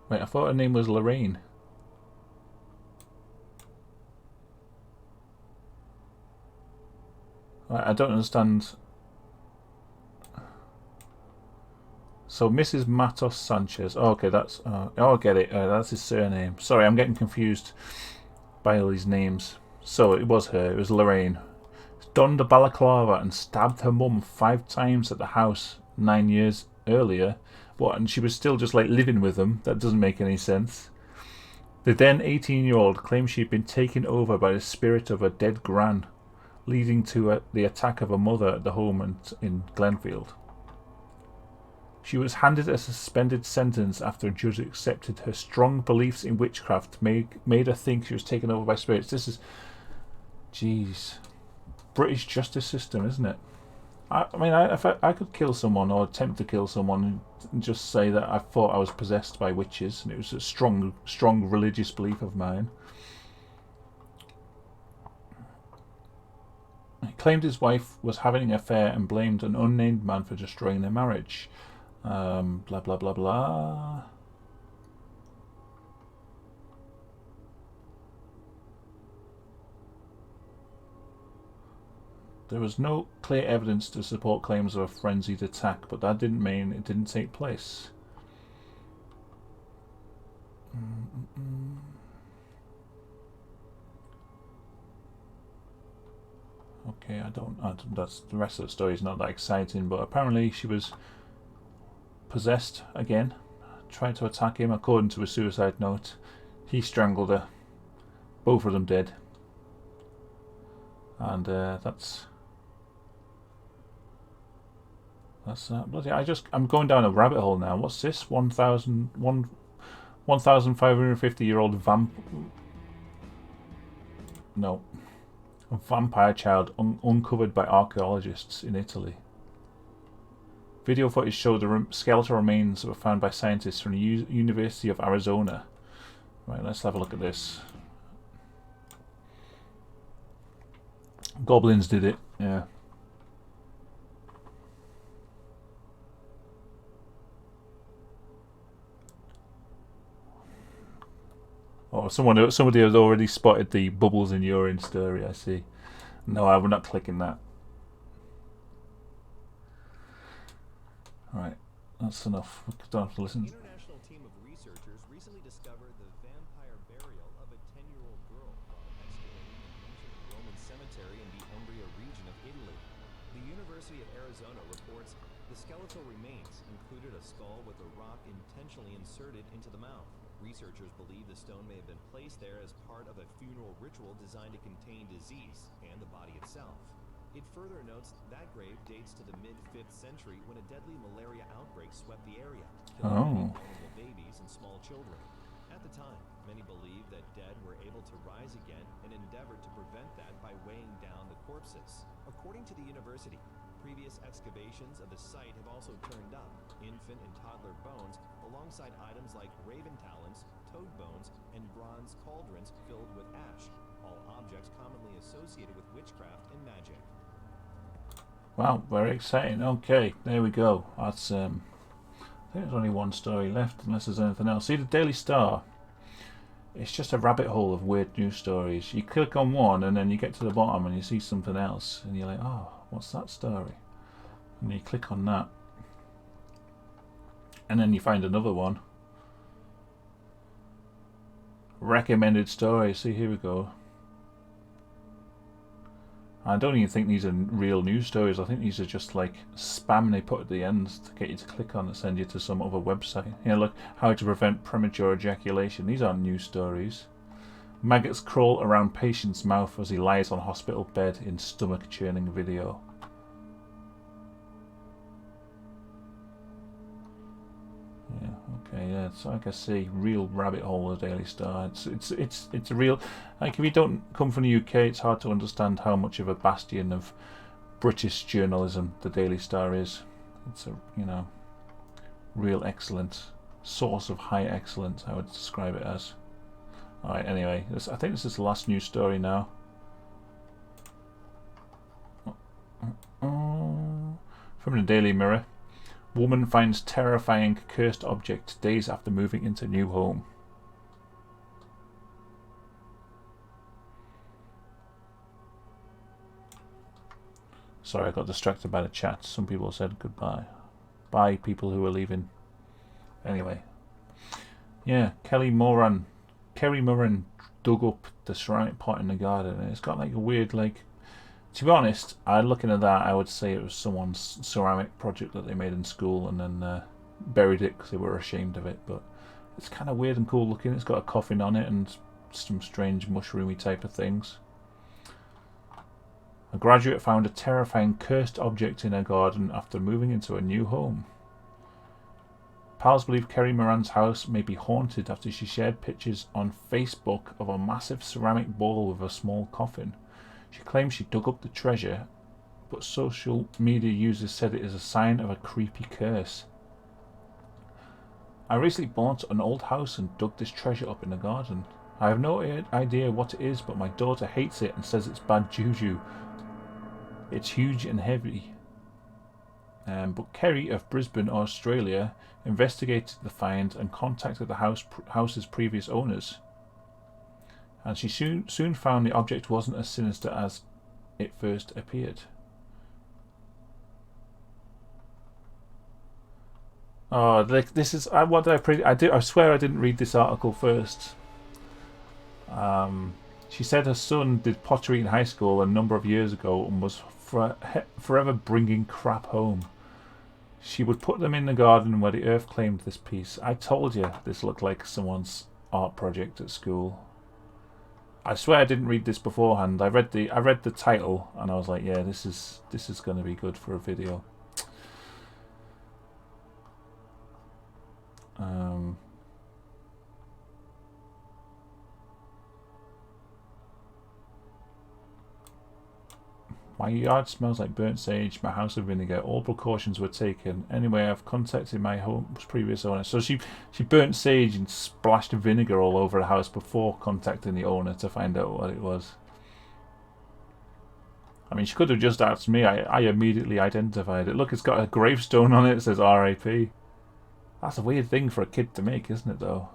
Wait, I thought her name was Lorraine. I don't understand. So Mrs. Matos Sanchez. Oh, okay, that's. Oh, I get it. That's his surname. Sorry, I'm getting confused by all these names. So it was her. It was Lorraine. Donned a balaclava and stabbed her mum 5 times at the house 9 years earlier. What? And she was still just like living with them. That doesn't make any sense. The then 18-year-old claimed she'd been taken over by the spirit of a dead gran, leading to the attack of her mother at the home in Glenfield. She was handed a suspended sentence after a judge accepted her strong beliefs in witchcraft made her think she was taken over by spirits. This is... Jeez. British justice system, isn't it? I mean, if I could kill someone or attempt to kill someone and just say that I thought I was possessed by witches and it was a strong religious belief of mine. He claimed his wife was having an affair and blamed an unnamed man for destroying their marriage. Blah blah blah blah. There was no clear evidence to support claims of a frenzied attack, but that didn't mean it didn't take place. Okay, that's the rest of the story is not that exciting, but apparently she was possessed again, tried to attack him according to a suicide note. He strangled her, both of them dead, and that's That's bloody. I'm going down a rabbit hole now. What's this? 1,550-year-old vamp. No, a vampire child uncovered by archaeologists in Italy. Video footage showed the skeletal remains that were found by scientists from the University of Arizona. Right, let's have a look at this. Goblins did it, yeah. Oh, somebody has already spotted the bubbles in urine story, I see. No, I'm not clicking that. Alright, that's enough. We don't have to listen. An international team of researchers recently discovered the vampire burial of a 10-year-old girl while excavating an ancient Roman cemetery in the Umbria region of Italy. The University of Arizona reports the skeletal remains included a skull with a rock intentionally inserted into the mouth. Researchers believe the stone may have been placed there as part of a funeral ritual designed to contain disease and the body itself. It further notes that grave dates to the mid-5th century when a deadly malaria outbreak swept the area, killing many vulnerable babies and small children. At the time, many believed that dead were able to rise again and endeavored to prevent that by weighing down the corpses. According to the university, previous excavations of the site have also turned up infant and toddler bones alongside items like raven talons, toad bones, and bronze cauldrons filled with ash, all objects commonly associated with witchcraft and magic. Wow, very exciting. Okay, there we go. That's I think there's only one story left, unless there's anything else. See, the Daily Star. It's just a rabbit hole of weird news stories. You click on one, and then you get to the bottom, and you see something else, and you're like, oh, what's that story? And you click on that, and then you find another one. Recommended stories. See, here we go. I don't even think these are real news stories. I think these are just like spam they put at the end to get you to click on and send you to some other website. Yeah, look, how to prevent premature ejaculation. These aren't news stories. Maggots crawl around patient's mouth as he lies on hospital bed in stomach churning video. Yeah, okay, yeah, it's like I say, real rabbit hole of Daily Star. It's a real, like, if you don't come from the UK, it's hard to understand how much of a bastion of British journalism the Daily Star is. It's a, you know, real excellent source of high excellence, I would describe it as. Alright, anyway, I think this is the last news story now. From the Daily Mirror. Woman finds terrifying cursed object days after moving into new home. Sorry, I got distracted by the chat. Some people said goodbye. Bye, people who are leaving. Anyway. Yeah, Kerry Moran dug up the ceramic pot in the garden, and it's got like a weird, like, to be honest, looking at that, I would say it was someone's ceramic project that they made in school and then buried it because they were ashamed of it. But it's kind of weird and cool looking. It's got a coffin on it and some strange mushroomy type of things. A graduate found a terrifying cursed object in her garden after moving into a new home. Pals believe Kerry Moran's house may be haunted after she shared pictures on Facebook of a massive ceramic bowl with a small coffin. She claims she dug up the treasure, but social media users said it is a sign of a creepy curse. I recently bought an old house and dug this treasure up in the garden. I have no idea what it is, but my daughter hates it and says it's bad juju. It's huge and heavy. But Kerry of Brisbane, Australia, investigated the find and contacted the house's previous owners. And she soon found the object wasn't as sinister as it first appeared. Oh, this is what did I did. I swear I didn't read this article first. She said her son did pottery in high school a number of years ago and was forever bringing crap home. She would put them in the garden where the earth claimed this piece. I told you this looked like someone's art project at school. I swear I didn't read this beforehand. I read the title and I was like, yeah, this is going to be good for a video. My yard smells like burnt sage, my house of vinegar. All precautions were taken. Anyway, I've contacted my home's previous owner. So she burnt sage and splashed vinegar all over the house before contacting the owner to find out what it was. I mean, she could have just asked me. I immediately identified it. Look, it's got a gravestone on it that says R.I.P. That's a weird thing for a kid to make, isn't it, though?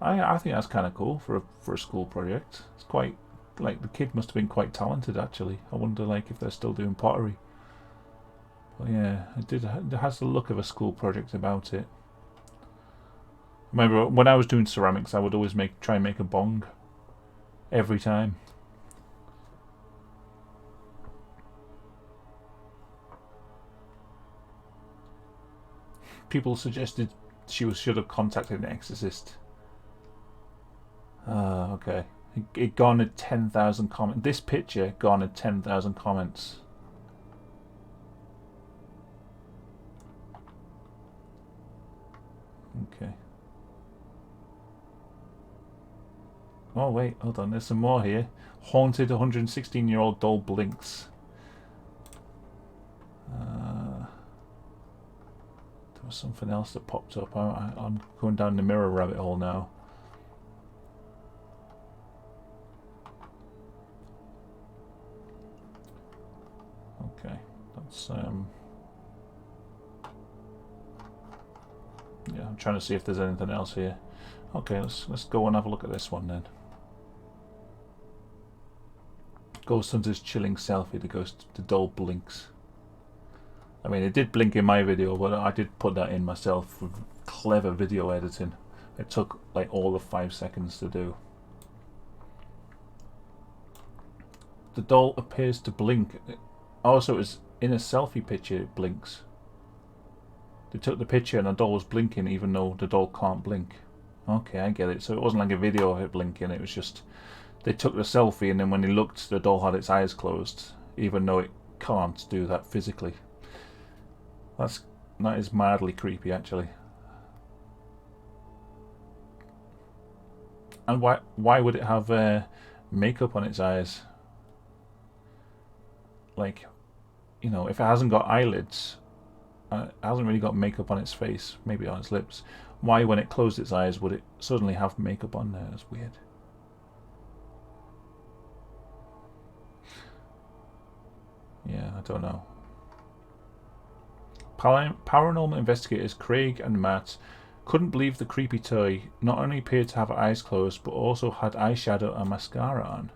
I think that's kind of cool for a school project. It's quite... Like, the kid must have been quite talented, actually. I wonder, like, if they're still doing pottery. But yeah, it has the look of a school project about it. Remember, when I was doing ceramics, I would always try and make a bong. Every time. People suggested should have contacted an exorcist. Okay. It garnered 10,000 comments. This picture garnered 10,000 comments. Okay. Oh wait, hold on. There's some more here. Haunted 116-year-old doll blinks. There was something else that popped up. I'm going down the mirror rabbit hole now. Okay, that's yeah, I'm trying to see if there's anything else here. Okay, let's go and have a look at this one then. Ghost Hunter's chilling selfie. The doll blinks. I mean, it did blink in my video, but I did put that in myself with clever video editing. It took like all of 5 seconds to do. The doll appears to blink. Also, it's in a selfie picture, it blinks. They took the picture and the doll was blinking even though the doll can't blink. Okay, I get it. So it wasn't like a video of it blinking, it was just... They took the selfie and then when they looked, the doll had its eyes closed, even though it can't do that physically. That is mildly creepy, actually. And why would it have makeup on its eyes? Like, you know, if it hasn't got eyelids, it hasn't really got makeup on its face, maybe on its lips. Why, when it closed its eyes, would it suddenly have makeup on there? That's weird. Yeah, I don't know. Paranormal investigators Craig and Matt couldn't believe the creepy toy not only appeared to have eyes closed, but also had eyeshadow and mascara on.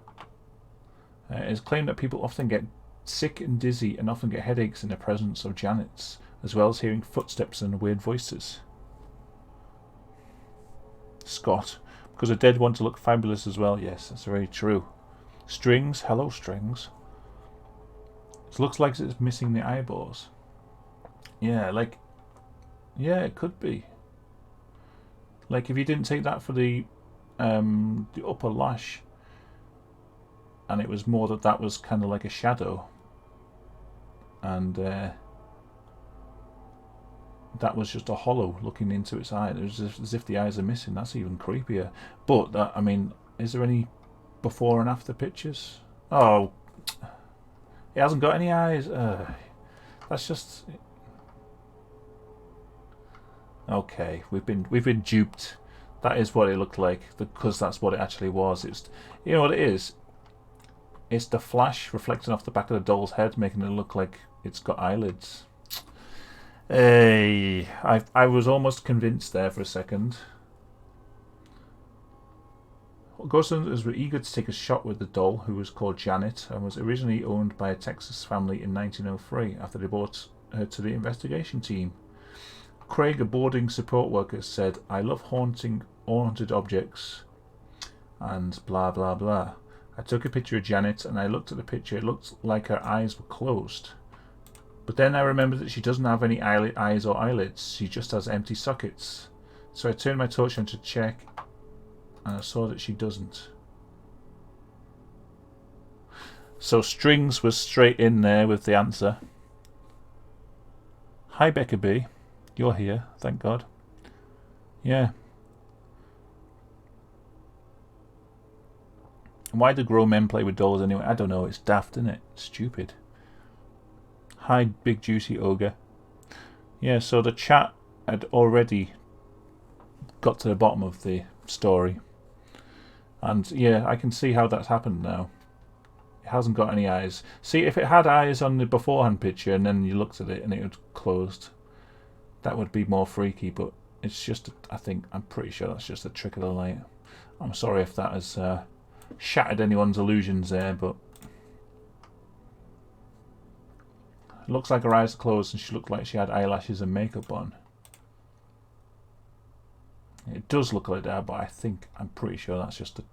It is claimed that people often get sick and dizzy and often get headaches in the presence of Janets, as well as hearing footsteps and weird voices. Scott, because a dead want to look fabulous as well. Yes, that's very true. Strings, hello Strings. It looks like it's missing the eyeballs. Yeah, like, yeah, it could be. Like if you didn't take that for the upper lash, and it was more that was kind of like a shadow, and that was just a hollow looking into its eye. It was as if the eyes are missing. That's even creepier. But that, I mean, is there any before and after pictures? Oh, it hasn't got any eyes. That's just. Okay, we've been duped. That is what it looked like, because that's what it actually was. It's, you know what it is? It's the flash reflecting off the back of the doll's head, making it look like it's got eyelids. Hey, I was almost convinced there for a second. Ghost Hunters were eager to take a shot with the doll, who was called Janet, and was originally owned by a Texas family in 1903 after they brought her to the investigation team. Craig, a boarding support worker, said, "I love haunted objects," and blah blah blah. I took a picture of Janet and I looked at the picture. It looked like her eyes were closed. But then I remembered that she doesn't have any eyes or eyelids. She just has empty sockets. So I turned my torch on to check, and I saw that she doesn't. So Strings was straight in there with the answer. Hi Becca B. You're here, thank God. Yeah. And why do grown men play with dolls anyway? I don't know. It's daft, isn't it? Stupid. Hi, big juicy ogre. Yeah, so the chat had already got to the bottom of the story. And yeah, I can see how that's happened now. It hasn't got any eyes. See, if it had eyes on the beforehand picture and then you looked at it and it was closed, that would be more freaky, but it's just, I'm pretty sure that's just a trick of the light. I'm sorry if that has shattered anyone's illusions there, but it looks like her eyes are closed and she looked like she had eyelashes and makeup on. It does look like that, but I'm pretty sure that's just a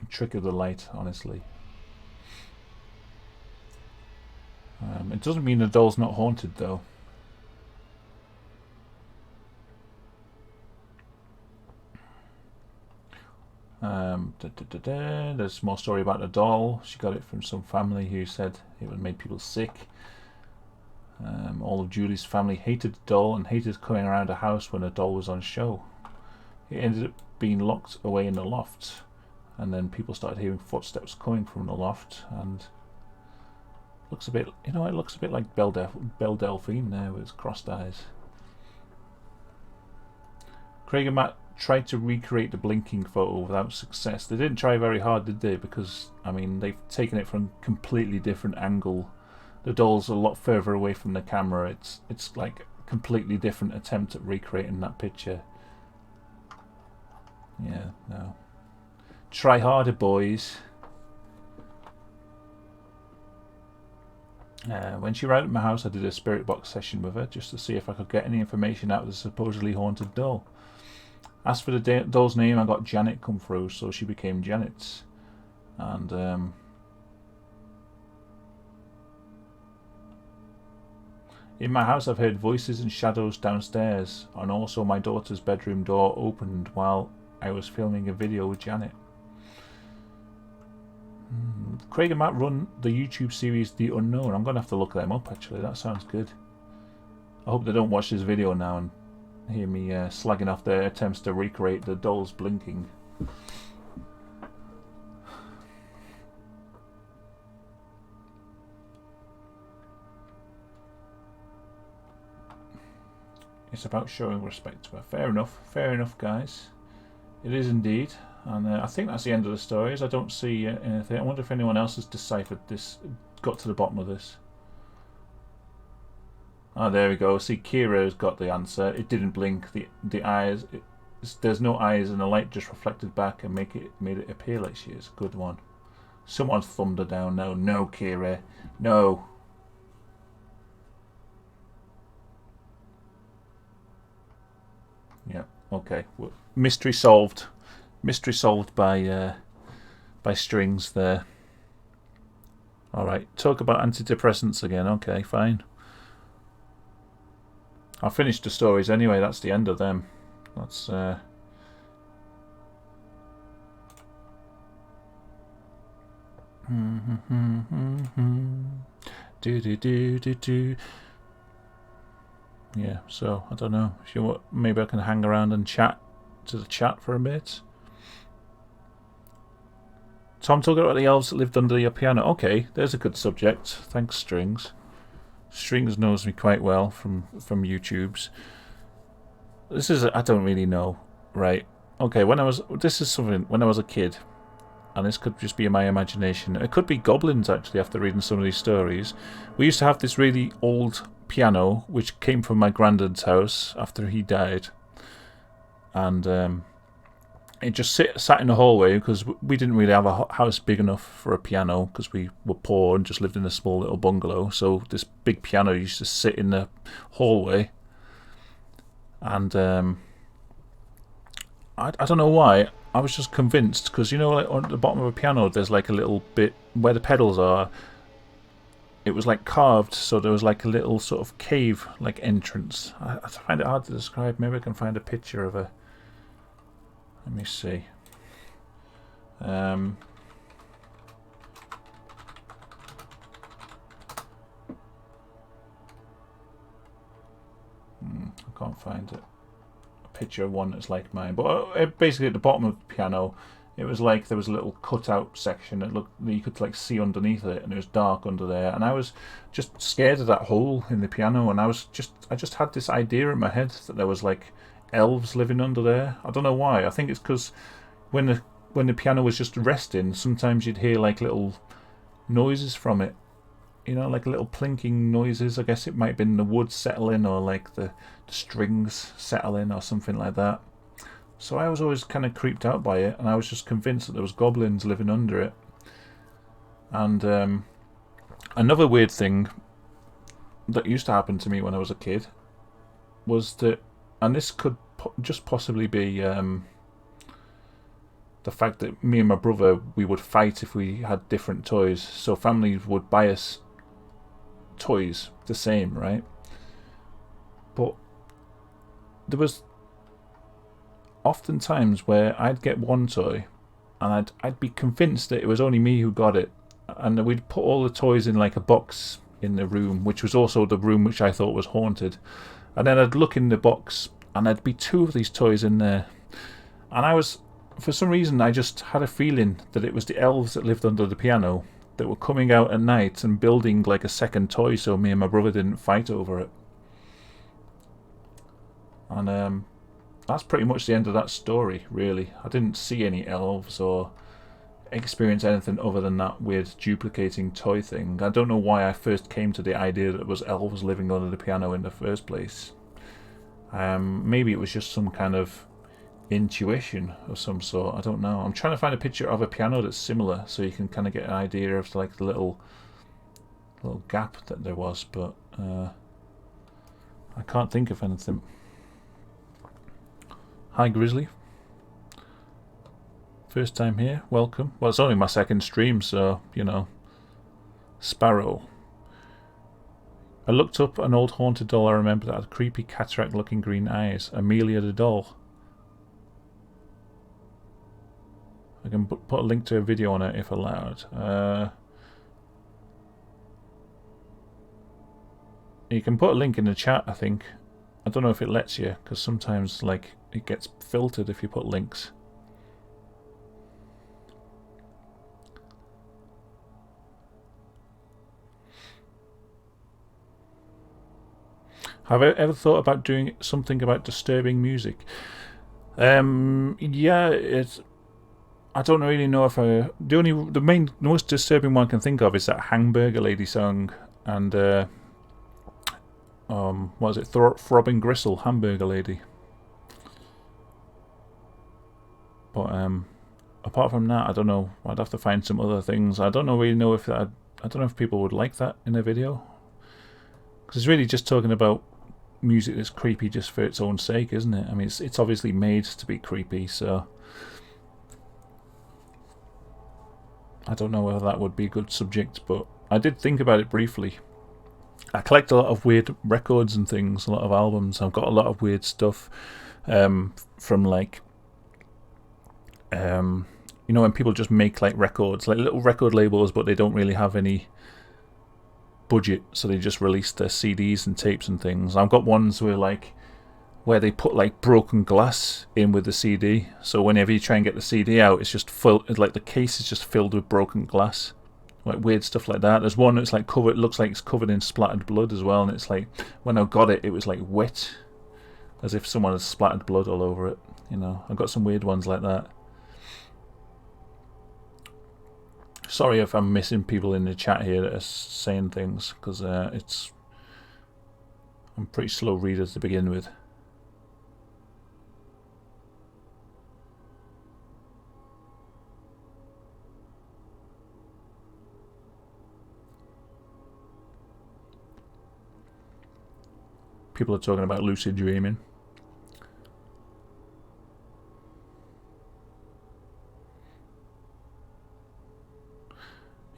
trick of the light, honestly. It doesn't mean the doll's not haunted, though. There's more story about the doll. She got it from some family who said it would make people sick. All of Julie's family hated the doll and hated coming around the house when the doll was on show. It ended up being locked away in the loft, and then people started hearing footsteps coming from the loft, and looks a bit, it looks a bit like Belle Delphine there with its crossed eyes. Craig and Matt tried to recreate the blinking photo without success. They didn't try very hard, did they? Because, I mean, they've taken it from a completely different angle. The doll's a lot further away from the camera. It's like a completely different attempt at recreating that picture. Yeah, no. Try harder, boys. When she arrived at my house, I did a spirit box session with her just to see if I could get any information out of the supposedly haunted doll. Asked for the doll's name, I got Janet come through, so she became Janet. And in my house I've heard voices and shadows downstairs, and also my daughter's bedroom door opened while I was filming a video with Janet. Craig and Matt run the YouTube series The Unknown. I'm going to have to look them up, actually. That sounds good. I hope they don't watch this video now and hear me slagging off their attempts to recreate the dolls blinking. It's about showing respect to her. Fair enough, guys. It is indeed. And I think that's the end of the stories. I don't see anything. I wonder if anyone else has deciphered this, got to the bottom of this. Oh, there we go. See, Kira's got the answer. It didn't blink. The eyes. There's no eyes, and the light just reflected back and made it appear like she is. Good one. Someone's thumbed her down. No, Kira, no. Yeah. Okay. Mystery solved. Mystery solved by Strings there. Alright, talk about antidepressants again. Okay, fine. I'll finish the stories anyway, that's the end of them. That's yeah, so I don't know. If you want, maybe I can hang around and chat to the chat for a bit. Tom, talking about the elves that lived under your piano. Okay, there's a good subject. Thanks, Strings. Strings knows me quite well from YouTube's. This is I don't really know, right? Okay, this is something when I was a kid, and this could just be in my imagination. It could be Goblins actually. After reading some of these stories, we used to have this really old piano which came from my granddad's house after he died, and it just sat in the hallway because we didn't really have a house big enough for a piano because we were poor and just lived in a small little bungalow. So this big piano used to sit in the hallway, and I don't know why. I was just convinced because like on the bottom of a piano there's like a little bit where the pedals are. It was like carved, so there was like a little sort of cave like entrance. I find it hard to describe. Maybe I can find a picture of a. Let me see. I can't find it. A picture of one that's like mine. But basically at the bottom of the piano, it was like there was a little cutout section that looked you could like see underneath it, and it was dark under there. And I was just scared of that hole in the piano, and I just had this idea in my head that there was like elves living under there. I don't know why. I think it's because when the piano was just resting, sometimes you'd hear like little noises from it. You know, like little plinking noises. I guess it might have been the wood settling, or like the strings settling, or something like that. So I was always kind of creeped out by it, and I was just convinced that there was goblins living under it. And another weird thing that used to happen to me when I was a kid was that, and this could just possibly be the fact that me and my brother, we would fight if we had different toys. So families would buy us toys the same, right? But there was often times where I'd get one toy and I'd be convinced that it was only me who got it, and we'd put all the toys in like a box in the room, which was also the room which I thought was haunted. And then I'd look in the box and there'd be two of these toys in there, and I was, for some reason, I just had a feeling that it was the elves that lived under the piano that were coming out at night and building like a second toy so me and my brother didn't fight over it. And that's pretty much the end of that story, really. I didn't see any elves or experience anything other than that weird duplicating toy thing. I don't know why I first came to the idea that it was elves living under the piano in the first place. Maybe it was just some kind of intuition of some sort. I don't know. I'm trying to find a picture of a piano that's similar so you can kind of get an idea of like the little gap that there was, but I can't think of anything. Hi Grizzly, first time here, welcome. Well, it's only my second stream, so you know. Sparrow, I looked up an old haunted doll I remember that had creepy cataract looking green eyes. Amelia the doll. I can put a link to a video on it if allowed. You can put a link in the chat, I think. I don't know if it lets you, because sometimes like it gets filtered if you put links. Have I ever thought about doing something about disturbing music? Yeah, it's. I don't really know if the most disturbing one I can think of is that Hamburger Lady song, and what is it? Throbbing Gristle, Hamburger Lady. But apart from that, I don't know. I'd have to find some other things. I don't really know if that. I don't know if people would like that in a video, because it's really just talking about music that's creepy just for its own sake, isn't it? I mean, it's obviously made to be creepy, so I don't know whether that would be a good subject, but I did think about it briefly. I collect a lot of weird records and things, a lot of albums. I've got a lot of weird stuff from like you know, when people just make like records, like little record labels, but they don't really have any budget, so they just release their CDs and tapes and things. I've got ones where they put like broken glass in with the CD, so whenever you try and get the CD out, it's just full, like the case is just filled with broken glass, like weird stuff like that. There's one that's like covered, looks like it's covered in splattered blood as well, and it's like when I got it, it was like wet, as if someone had splattered blood all over it. You know, I've got some weird ones like that. Sorry if I'm missing people in the chat here that are saying things, because I'm pretty slow reader to begin with. People are talking about lucid dreaming.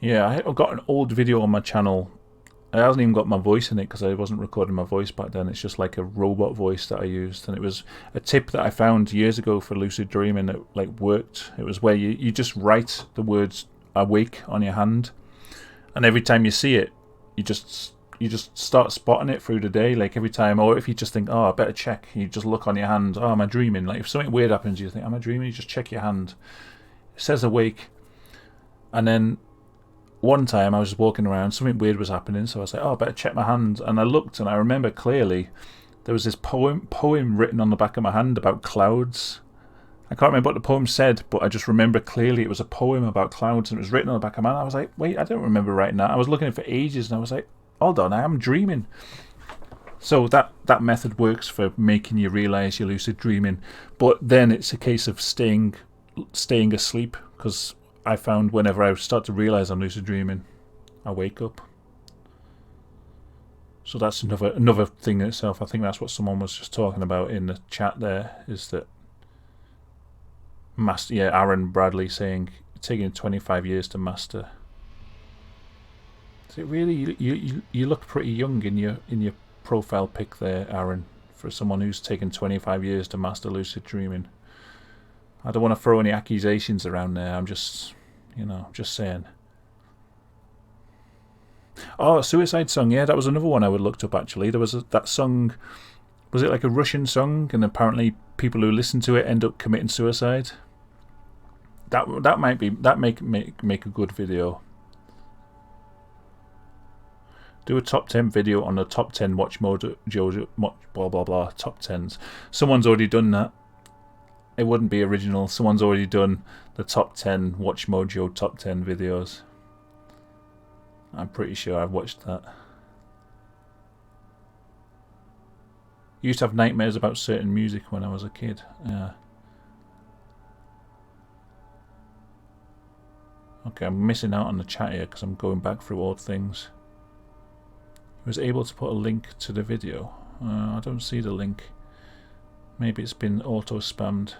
Yeah, I've got an old video on my channel. It hasn't even got my voice in it because I wasn't recording my voice back then. It's just like a robot voice that I used, and it was a tip that I found years ago for lucid dreaming that like worked. It was where you just write the words awake on your hand, and every time you see it, you just you just start spotting it through the day, like every time. Or if you just think, oh, I better check, you just look on your hand. Oh, am I dreaming? Like if something weird happens, you think, am I dreaming? You just check your hand. It says awake. And then one time I was just walking around, something weird was happening, so I was like, oh, I better check my hand. And I looked, and I remember clearly there was this poem written on the back of my hand about clouds. I can't remember what the poem said, but I just remember clearly it was a poem about clouds, and it was written on the back of my hand. I was like, wait, I don't remember writing that. I was looking at it for ages, and I was like, hold on, I am dreaming. So that method works for making you realise you're lucid dreaming. But then it's a case of staying asleep, because I found whenever I start to realise I'm lucid dreaming, I wake up. So that's another thing in itself. I think that's what someone was just talking about in the chat there, is that Aaron Bradley saying taking 25 years to master. Is it really? You look pretty young in your profile pic there, Aaron, for someone who's taken 25 years to master lucid dreaming. I don't want to throw any accusations around there. I'm just saying. Oh, Suicide Song. Yeah, that was another one I would looked up actually. There was that song. Was it like a Russian song? And apparently people who listen to it end up committing suicide. That might make a good video. Do a top 10 video on the top 10 watch mode Jojo blah blah blah top 10s. Someone's already done that. It wouldn't be original. Someone's already done the top 10 Watch Mojo top 10 videos. I'm pretty sure I've watched that. I used to have nightmares about certain music when I was a kid. Yeah. Okay, I'm missing out on the chat here because I'm going back through old things. I was able to put a link to the video. I don't see the link. Maybe it's been auto-spammed.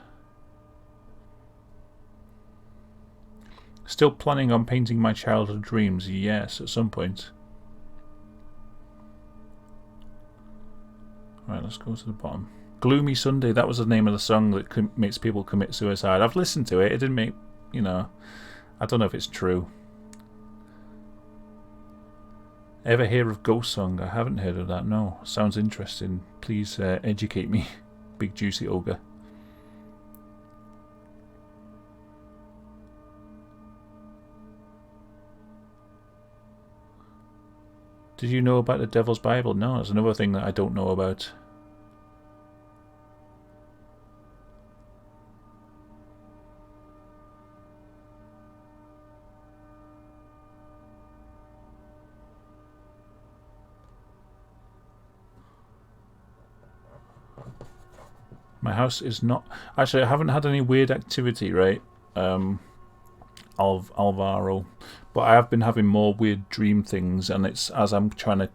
Still planning on painting my childhood dreams? Yes, at some point. Right, let's go to the bottom. Gloomy Sunday, that was the name of the song that makes people commit suicide. I've listened to it. It didn't make, I don't know if it's true. Ever hear of Ghost Song? I haven't heard of that, no. Sounds interesting. Please educate me, Big Juicy Ogre. Did you know about the Devil's Bible? No, it's another thing that I don't know about. My house is not... Actually, I haven't had any weird activity, right? Alvaro. But I have been having more weird dream things, and it's as I'm trying to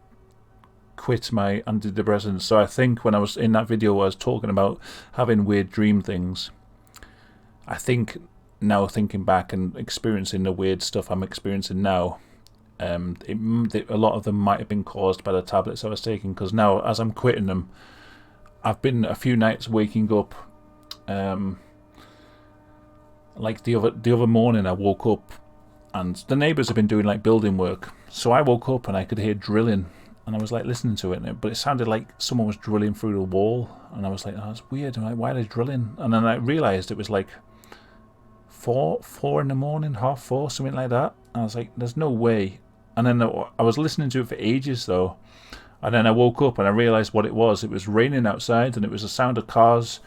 quit my antidepressants. So I think when I was in that video where I was talking about having weird dream things, I think now thinking back and experiencing the weird stuff I'm experiencing now, a lot of them might have been caused by the tablets I was taking, because now as I'm quitting them, I've been a few nights waking up, like the other morning I woke up and the neighbours have been doing like building work, so I woke up and I could hear drilling, and I was like listening to it, but it sounded like someone was drilling through the wall, and I was like, oh, that's weird. I'm like, why are they drilling? And then I realised it was like 4 in the morning, 4:30, something like that. And I was like, there's no way. And then I was listening to it for ages though. And then I woke up and I realised what it was. It was raining outside, and it was the sound of cars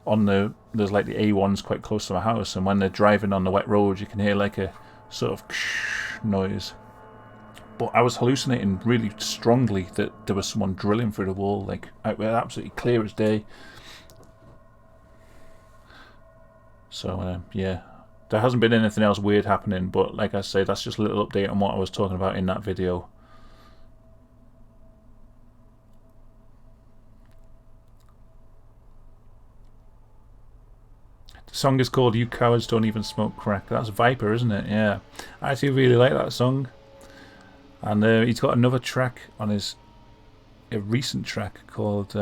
on there's like the A1s quite close to my house, and when they're driving on the wet road you can hear like a sort of noise. But I was hallucinating really strongly that there was someone drilling through the wall, like absolutely clear as day. So yeah, there hasn't been anything else weird happening, but like I say, that's just a little update on what I was talking about in that video. The song is called You Cowards Don't Even Smoke Crack. That's Viper, isn't it? Yeah. I actually really like that song. And he's got another track on a recent track called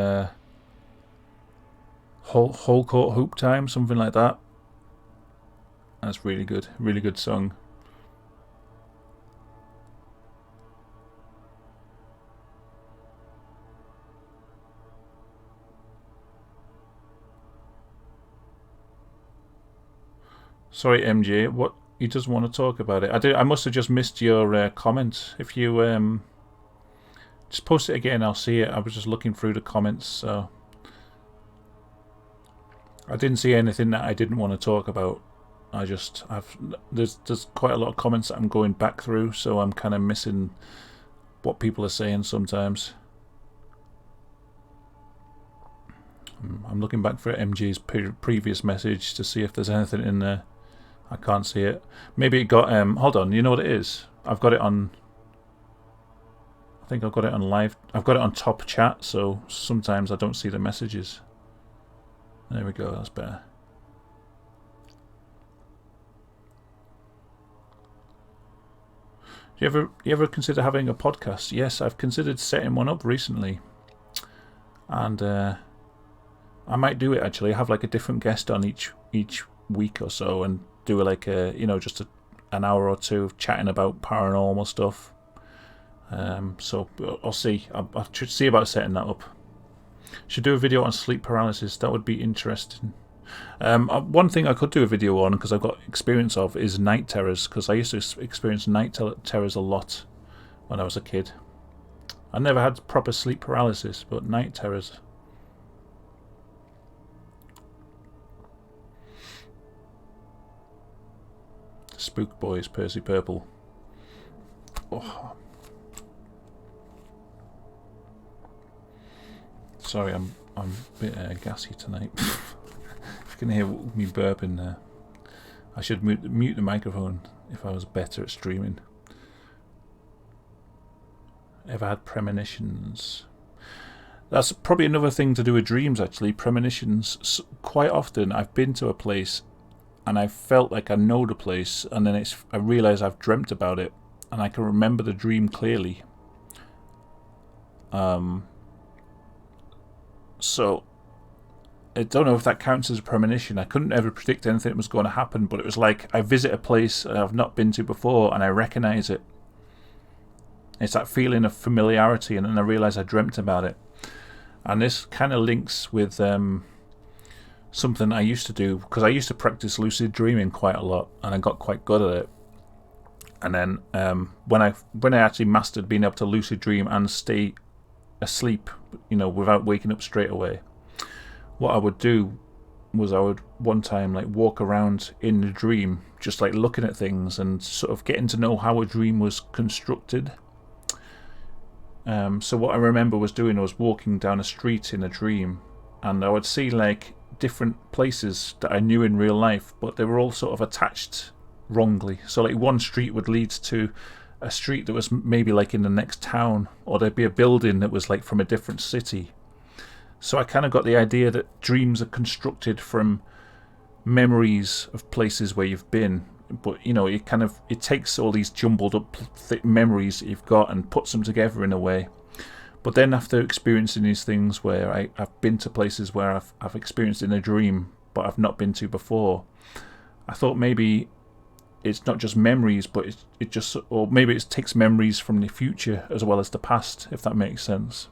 Whole Court Hoop Time, something like that. That's really good song. Sorry, MJ. What he doesn't want to talk about it. I must have just missed your comment. If you just post it again, I'll see it. I was just looking through the comments, so I didn't see anything that I didn't want to talk about. There's quite a lot of comments that I'm going back through, so I'm kind of missing what people are saying sometimes. I'm looking back for MJ's previous message to see if there's anything in there. I can't see it. Maybe it got hold on, you know what it is? I've got it on, I think I've got it on live. I've got it on top chat, so sometimes I don't see the messages. There we go, that's better. Do you ever consider having a podcast? Yes, I've considered setting one up recently. And I might do it actually. Have like a different guest on each week or so, and do like a just an hour or two of chatting about paranormal stuff. So I'll see. I should see about setting that up. Should do a video on sleep paralysis. That would be interesting. One thing I could do a video on, because I've got experience of, is night terrors, because I used to experience night terrors a lot when I was a kid. I never had proper sleep paralysis, but night terrors. Spook Boys, Percy Purple. Oh. Sorry, I'm a bit gassy tonight. You can hear me burping there. I should mute the microphone if I was better at streaming. Ever had premonitions? That's probably another thing to do with dreams, actually. Premonitions. Quite often I've been to a place and I felt like I know the place, and then I realise I've dreamt about it and I can remember the dream clearly. So I don't know if that counts as a premonition. I couldn't ever predict anything that was going to happen, but it was like I visit a place I've not been to before and I recognise it. It's that feeling of familiarity, and then I realise I dreamt about it. And this kind of links with something I used to do, because I used to practice lucid dreaming quite a lot, and I got quite good at it. And then when I actually mastered being able to lucid dream and stay asleep, without waking up straight away, what I would do was I would one time like walk around in the dream, just like looking at things and sort of getting to know how a dream was constructed. So what I remember was doing was walking down a street in a dream, and I would see like different places that I knew in real life, but they were all sort of attached wrongly. So like one street would lead to a street that was maybe like in the next town, or there'd be a building that was like from a different city. So I kind of got the idea that dreams are constructed from memories of places where you've been, but it takes all these jumbled up memories that you've got and puts them together in a way. But then after experiencing these things where I've been to places where I've experienced in a dream but I've not been to before, I thought maybe it's not just memories, but or maybe it takes memories from the future as well as the past, if that makes sense.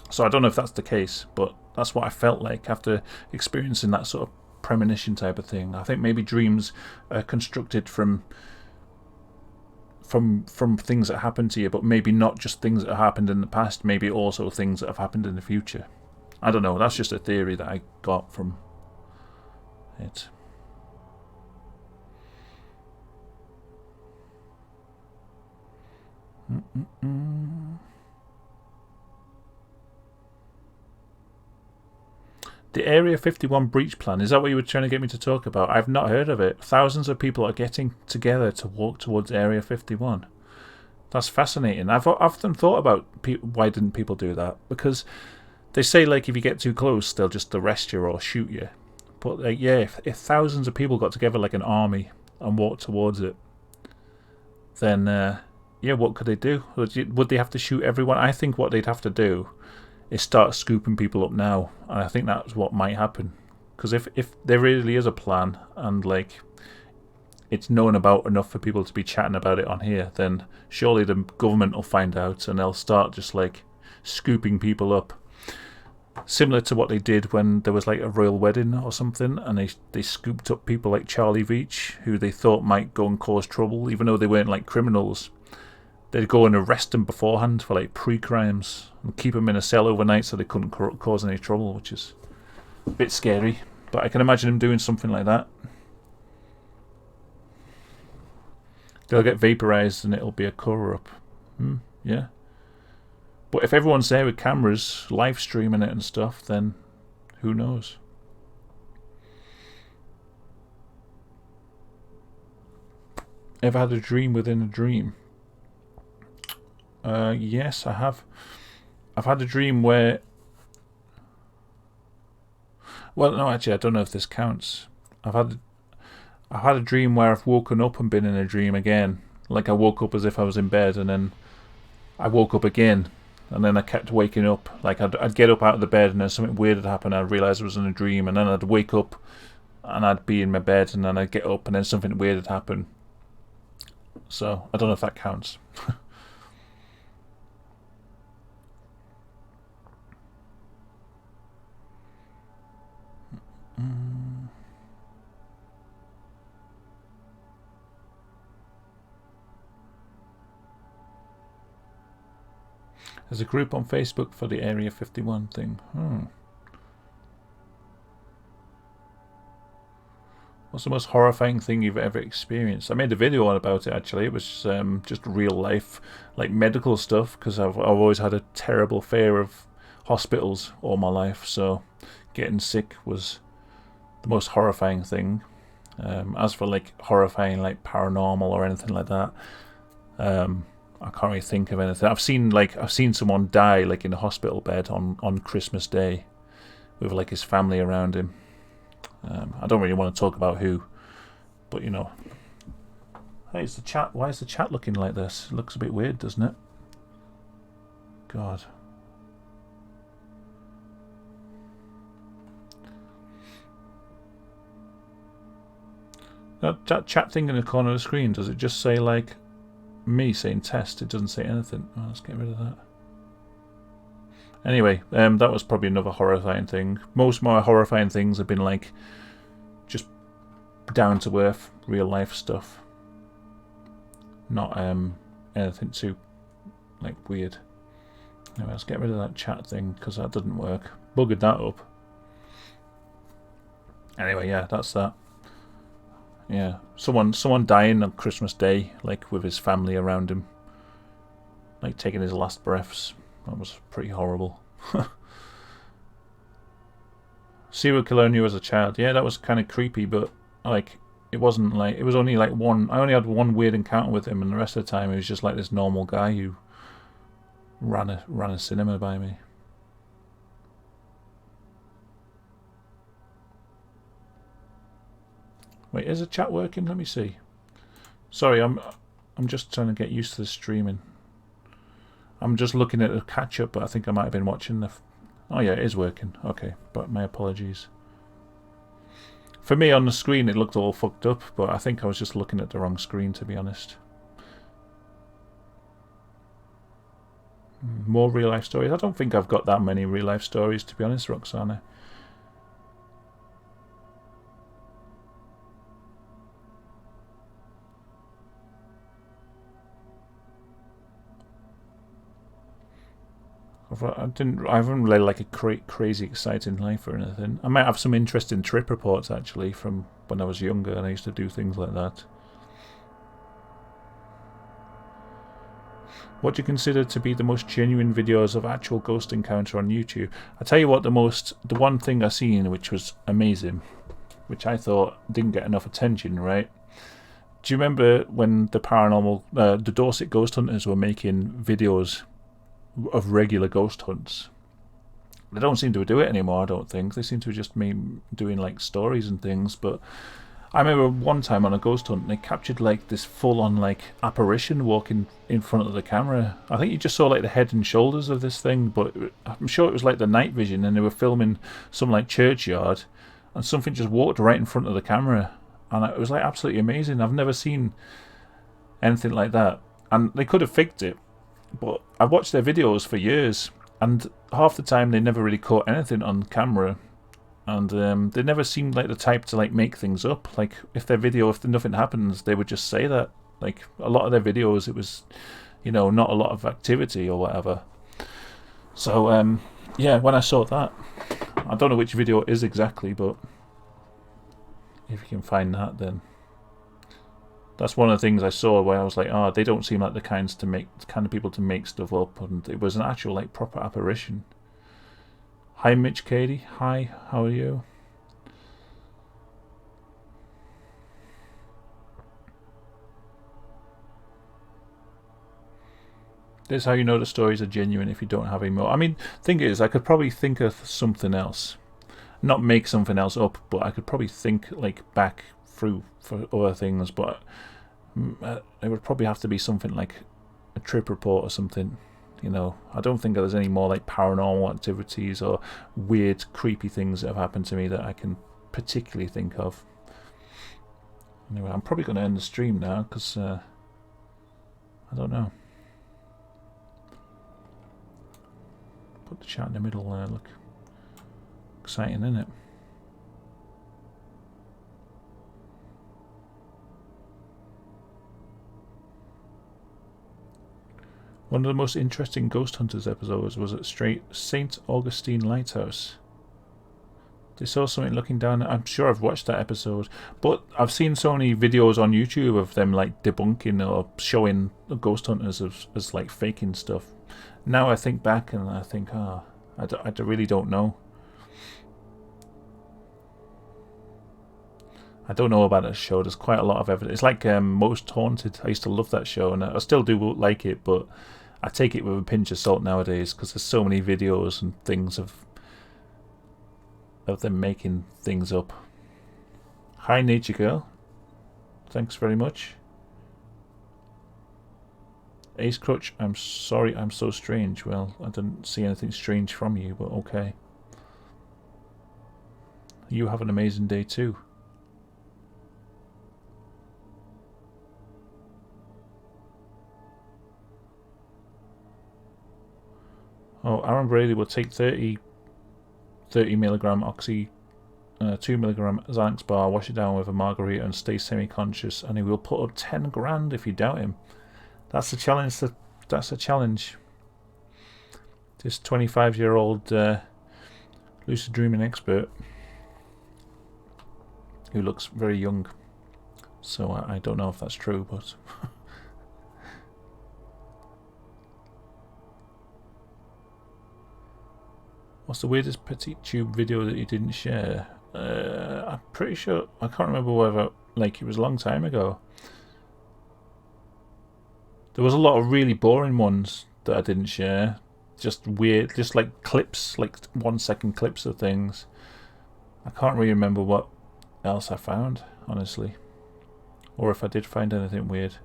So I don't know if that's the case, but that's what I felt like after experiencing that sort of premonition type of thing. I think maybe dreams are constructed from things that happen to you, but maybe not just things that have happened in the past, maybe also things that have happened in the future. I don't know, that's just a theory that I got from it. The Area 51 breach plan, is that what you were trying to get me to talk about? I've not heard of it. Thousands of people are getting together to walk towards Area 51. That's fascinating. I've often thought about why didn't people do that? Because they say like if you get too close, they'll just arrest you or shoot you. But like, yeah, if thousands of people got together like an army and walked towards it, then yeah, what could they do? Would they have to shoot everyone? I think what they'd have to do is start scooping people up now, and I think that's what might happen. Because if there really is a plan and like it's known about enough for people to be chatting about it on here, then surely the government will find out and they'll start just like scooping people up. similar to what they did when there was like a royal wedding or something, and they scooped up people like Charlie Veitch, who they thought might go and cause trouble, even though they weren't like criminals. They'd go and arrest them beforehand for like pre-crimes and keep them in a cell overnight so they couldn't cause any trouble, which is a bit scary. But I can imagine them doing something like that. They'll get vaporized and it'll be a cover-up. Yeah. But if everyone's there with cameras, live streaming it and stuff, then who knows? Ever had a dream within a dream? Yes, I have. I've had a dream where... Well, no, actually, I don't know if this counts. I've had a dream where I've woken up and been in a dream again. Like I woke up as if I was in bed, and then I woke up again, and then I kept waking up. Like I'd get up out of the bed, and then something weird had happened. I'd realise it was in a dream, and then I'd wake up, and I'd be in my bed, and then I'd get up, and then something weird had happened. So I don't know if that counts. There's a group on Facebook for the Area 51 thing. What's the most horrifying thing you've ever experienced? I made a video on about it actually. It was just real life, like medical stuff, because I've always had a terrible fear of hospitals all my life. So getting sick was the most horrifying thing. As for like horrifying, like paranormal or anything like that, I can't really think of anything. I've seen someone die like in a hospital bed on Christmas Day, with like his family around him. I don't really want to talk about who, but you know. Hey, is the chat? Why is the chat looking like this? It looks a bit weird, doesn't it? God. That chat thing in the corner of the screen, does it just say like me saying test? It doesn't say anything. Oh, let's get rid of that. Anyway, that was probably another horrifying thing. Most of my horrifying things have been like just down to earth, real life stuff. Not anything too like weird. Anyway, let's get rid of that chat thing because that didn't work. Buggered that up. Anyway, yeah, that's that. Yeah, someone dying on Christmas Day, like with his family around him, like taking his last breaths. That was pretty horrible. Serial killer I knew as a child. Yeah, that was kind of creepy, but like it wasn't like, it was only like one. I only had one weird encounter with him, and the rest of the time he was just like this normal guy who ran a cinema by me. Wait, is the chat working? Let me see. Sorry, I'm just trying to get used to the streaming. I'm just looking at the catch up, but I think I might have been watching the... Oh yeah, it is working. Okay, but my apologies. For me on the screen it looked all fucked up, but I think I was just looking at the wrong screen, to be honest. More real life stories. I don't think I've got that many real life stories, to be honest, Roxana. I haven't really like a crazy exciting life or anything. I might have some interesting trip reports actually from when I was younger and I used to do things like that. What do you consider to be the most genuine videos of actual ghost encounter on YouTube? I tell you what, the one thing I seen which was amazing, which I thought didn't get enough attention, right? Do you remember when the paranormal, the Dorset ghost hunters were making videos of regular ghost hunts? They don't seem to do it anymore, I don't think. They seem to just be doing like stories and things. But I remember one time on a ghost hunt they captured like this full-on like apparition walking in front of the camera. I think you just saw like the head and shoulders of this thing, but I'm sure it was like the night vision, and they were filming some like churchyard and something just walked right in front of the camera, and it was like absolutely amazing. I've never seen anything like that, and they could have faked it, but I've watched their videos for years, and half the time they never really caught anything on camera, and they never seemed like the type to like make things up. Like if nothing happens, they would just say that. Like a lot of their videos, it was, you know, not a lot of activity or whatever. So yeah, when I saw that, I don't know which video it is exactly, but if you can find that, then that's one of the things I saw where I was like, oh, they don't seem like the kind of people to make stuff up, and it was an actual like proper apparition. Hi Mitch Cady, hi, how are you? This is how you know the stories are genuine if you don't have emo. I mean, thing is, I could probably think of something else. Not make something else up, but I could probably think like back through for other things, but it would probably have to be something like a trip report or something. You know, I don't think there's any more like paranormal activities or weird, creepy things that have happened to me that I can particularly think of. Anyway, I'm probably going to end the stream now because I don't know. Put the chat in the middle there, look. Exciting, isn't it? One of the most interesting Ghost Hunters episodes was at St. Augustine Lighthouse. They saw something looking down. I'm sure I've watched that episode, but I've seen so many videos on YouTube of them like debunking or showing the Ghost Hunters as like faking stuff. Now I think back and I think, I really don't know. I don't know about that show. There's quite a lot of evidence. It's like Most Haunted. I used to love that show, and I still do like it, but I take it with a pinch of salt nowadays because there's so many videos and things of them making things up. Hi, Nature Girl. Thanks very much. Ace Crutch, I'm sorry I'm so strange. Well, I didn't see anything strange from you, but okay. You have an amazing day too. Oh, Aaron Brady will take 30 milligram oxy, 2 milligram Xanax bar, wash it down with a margarita and stay semi-conscious, and he will put up 10 grand if you doubt him. That's a challenge. That's a challenge. This 25-year-old lucid dreaming expert who looks very young. So I don't know if that's true, but what's the weirdest Petite Tube video that you didn't share? I'm pretty sure, I can't remember whether, like, it was a long time ago. There was a lot of really boring ones that I didn't share. Just weird, just like clips, like 1 second clips of things. I can't really remember what else I found, honestly. Or if I did find anything weird.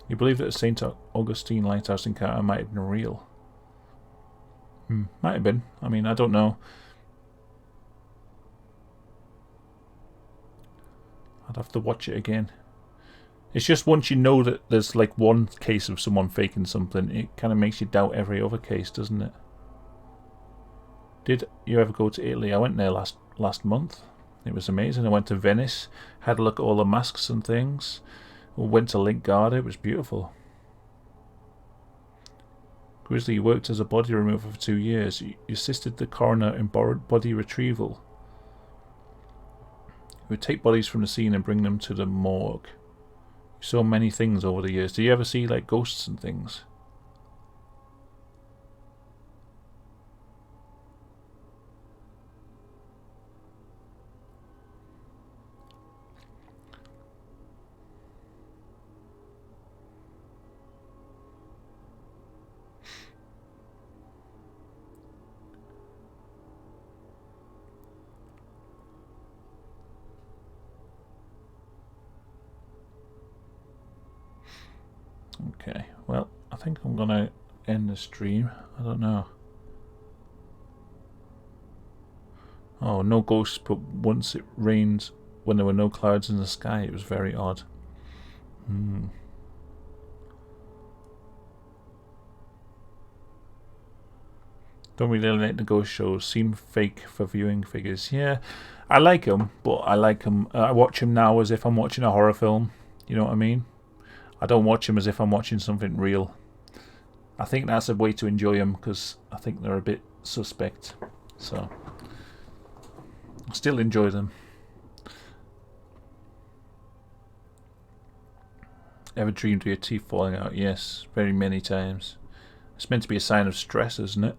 You believe that the St. Augustine Lighthouse encounter might have been real? Might have been. I mean, I don't know. I'd have to watch it again. It's just once you know that there's like one case of someone faking something, it kind of makes you doubt every other case, doesn't it? Did you ever go to Italy? I went there last month. It was amazing. I went to Venice, had a look at all the masks and things. Went to Link Garda. It was beautiful. Grizzly, you worked as a body remover for 2 years. You assisted the coroner in body retrieval. You would take bodies from the scene and bring them to the morgue. You saw many things over the years. Do you ever see like ghosts and things? Okay, well, I think I'm gonna end the stream. I don't know. Oh, no ghosts, but once it rained when there were no clouds in the sky. It was very odd. Don't really like the ghost shows. Seem fake for viewing figures. Yeah, I like them, but I like them. I watch them now as if I'm watching a horror film. You know what I mean? I don't watch them as if I'm watching something real. I think that's a way to enjoy them because I think they're a bit suspect. So I still enjoy them. Ever dreamed of your teeth falling out? Yes, very many times. It's meant to be a sign of stress, isn't it?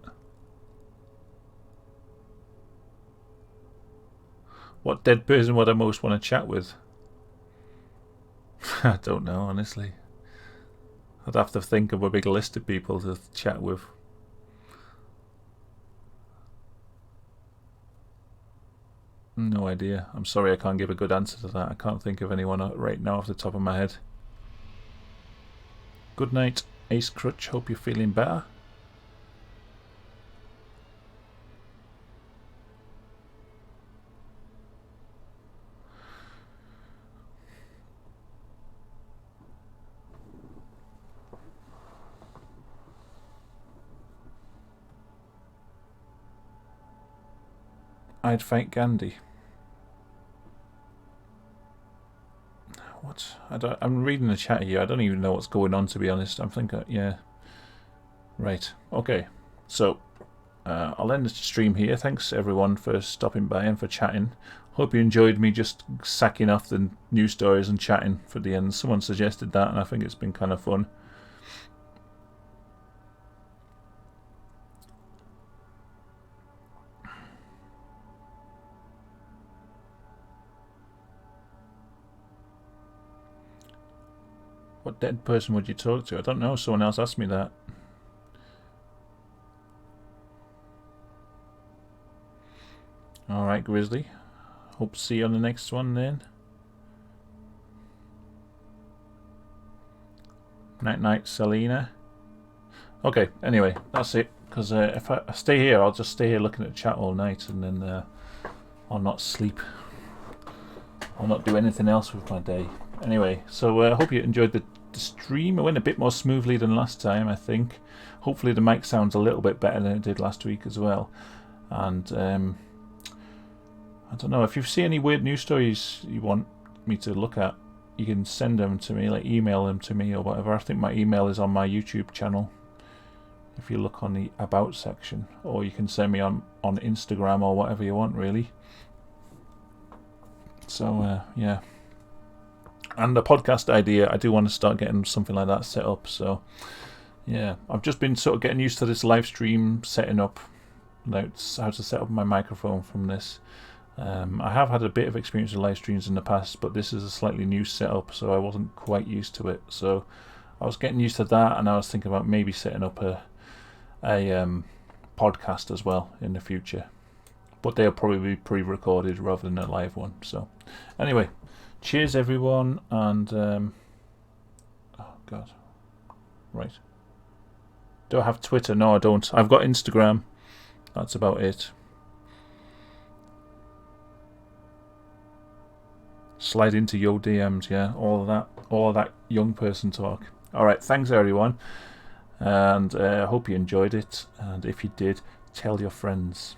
What dead person would I most want to chat with? I don't know, honestly. I'd have to think of a big list of people to chat with. No idea. I'm sorry I can't give a good answer to that. I can't think of anyone right now off the top of my head. Good night, Ace Crutch. Hope you're feeling better. I'd fight Gandhi. What? I'm reading the chat here. I don't even know what's going on, to be honest. I'm thinking, yeah. Right. Okay. So, I'll end the stream here. Thanks everyone for stopping by and for chatting. Hope you enjoyed me just sacking off the news stories and chatting for the end. Someone suggested that, and I think it's been kind of fun. What dead person would you talk to? I don't know. Someone else asked me that. Alright, Grizzly. Hope to see you on the next one then. Night night, Selena. Okay, anyway, that's it. Because if I stay here, I'll just stay here looking at chat all night and then I'll not sleep. I'll not do anything else with my day. Anyway, so I hope you enjoyed the stream. It went a bit more smoothly than last time, I think. Hopefully the mic sounds a little bit better than it did last week as well. And I don't know, if you see any weird news stories you want me to look at, you can send them to me, like email them to me or whatever. I think my email is on my YouTube channel if you look on the About section, or you can send me on Instagram or whatever you want, really. So yeah, and the podcast idea, I do want to start getting something like that set up. So yeah, I've just been sort of getting used to this live stream setting up, like how to set up my microphone from this. I have had a bit of experience with live streams in the past, but this is a slightly new setup, so I wasn't quite used to it. So I was getting used to that, and I was thinking about maybe setting up a podcast as well in the future. But they'll probably be pre-recorded rather than a live one. So anyway, cheers everyone, and oh god, right. Do I have Twitter? No, I don't. I've got Instagram. That's about it. Slide into your DMs, yeah, all of that young person talk. Alright, thanks everyone, and I hope you enjoyed it, and if you did, tell your friends.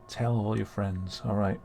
Tell all your friends. Alright.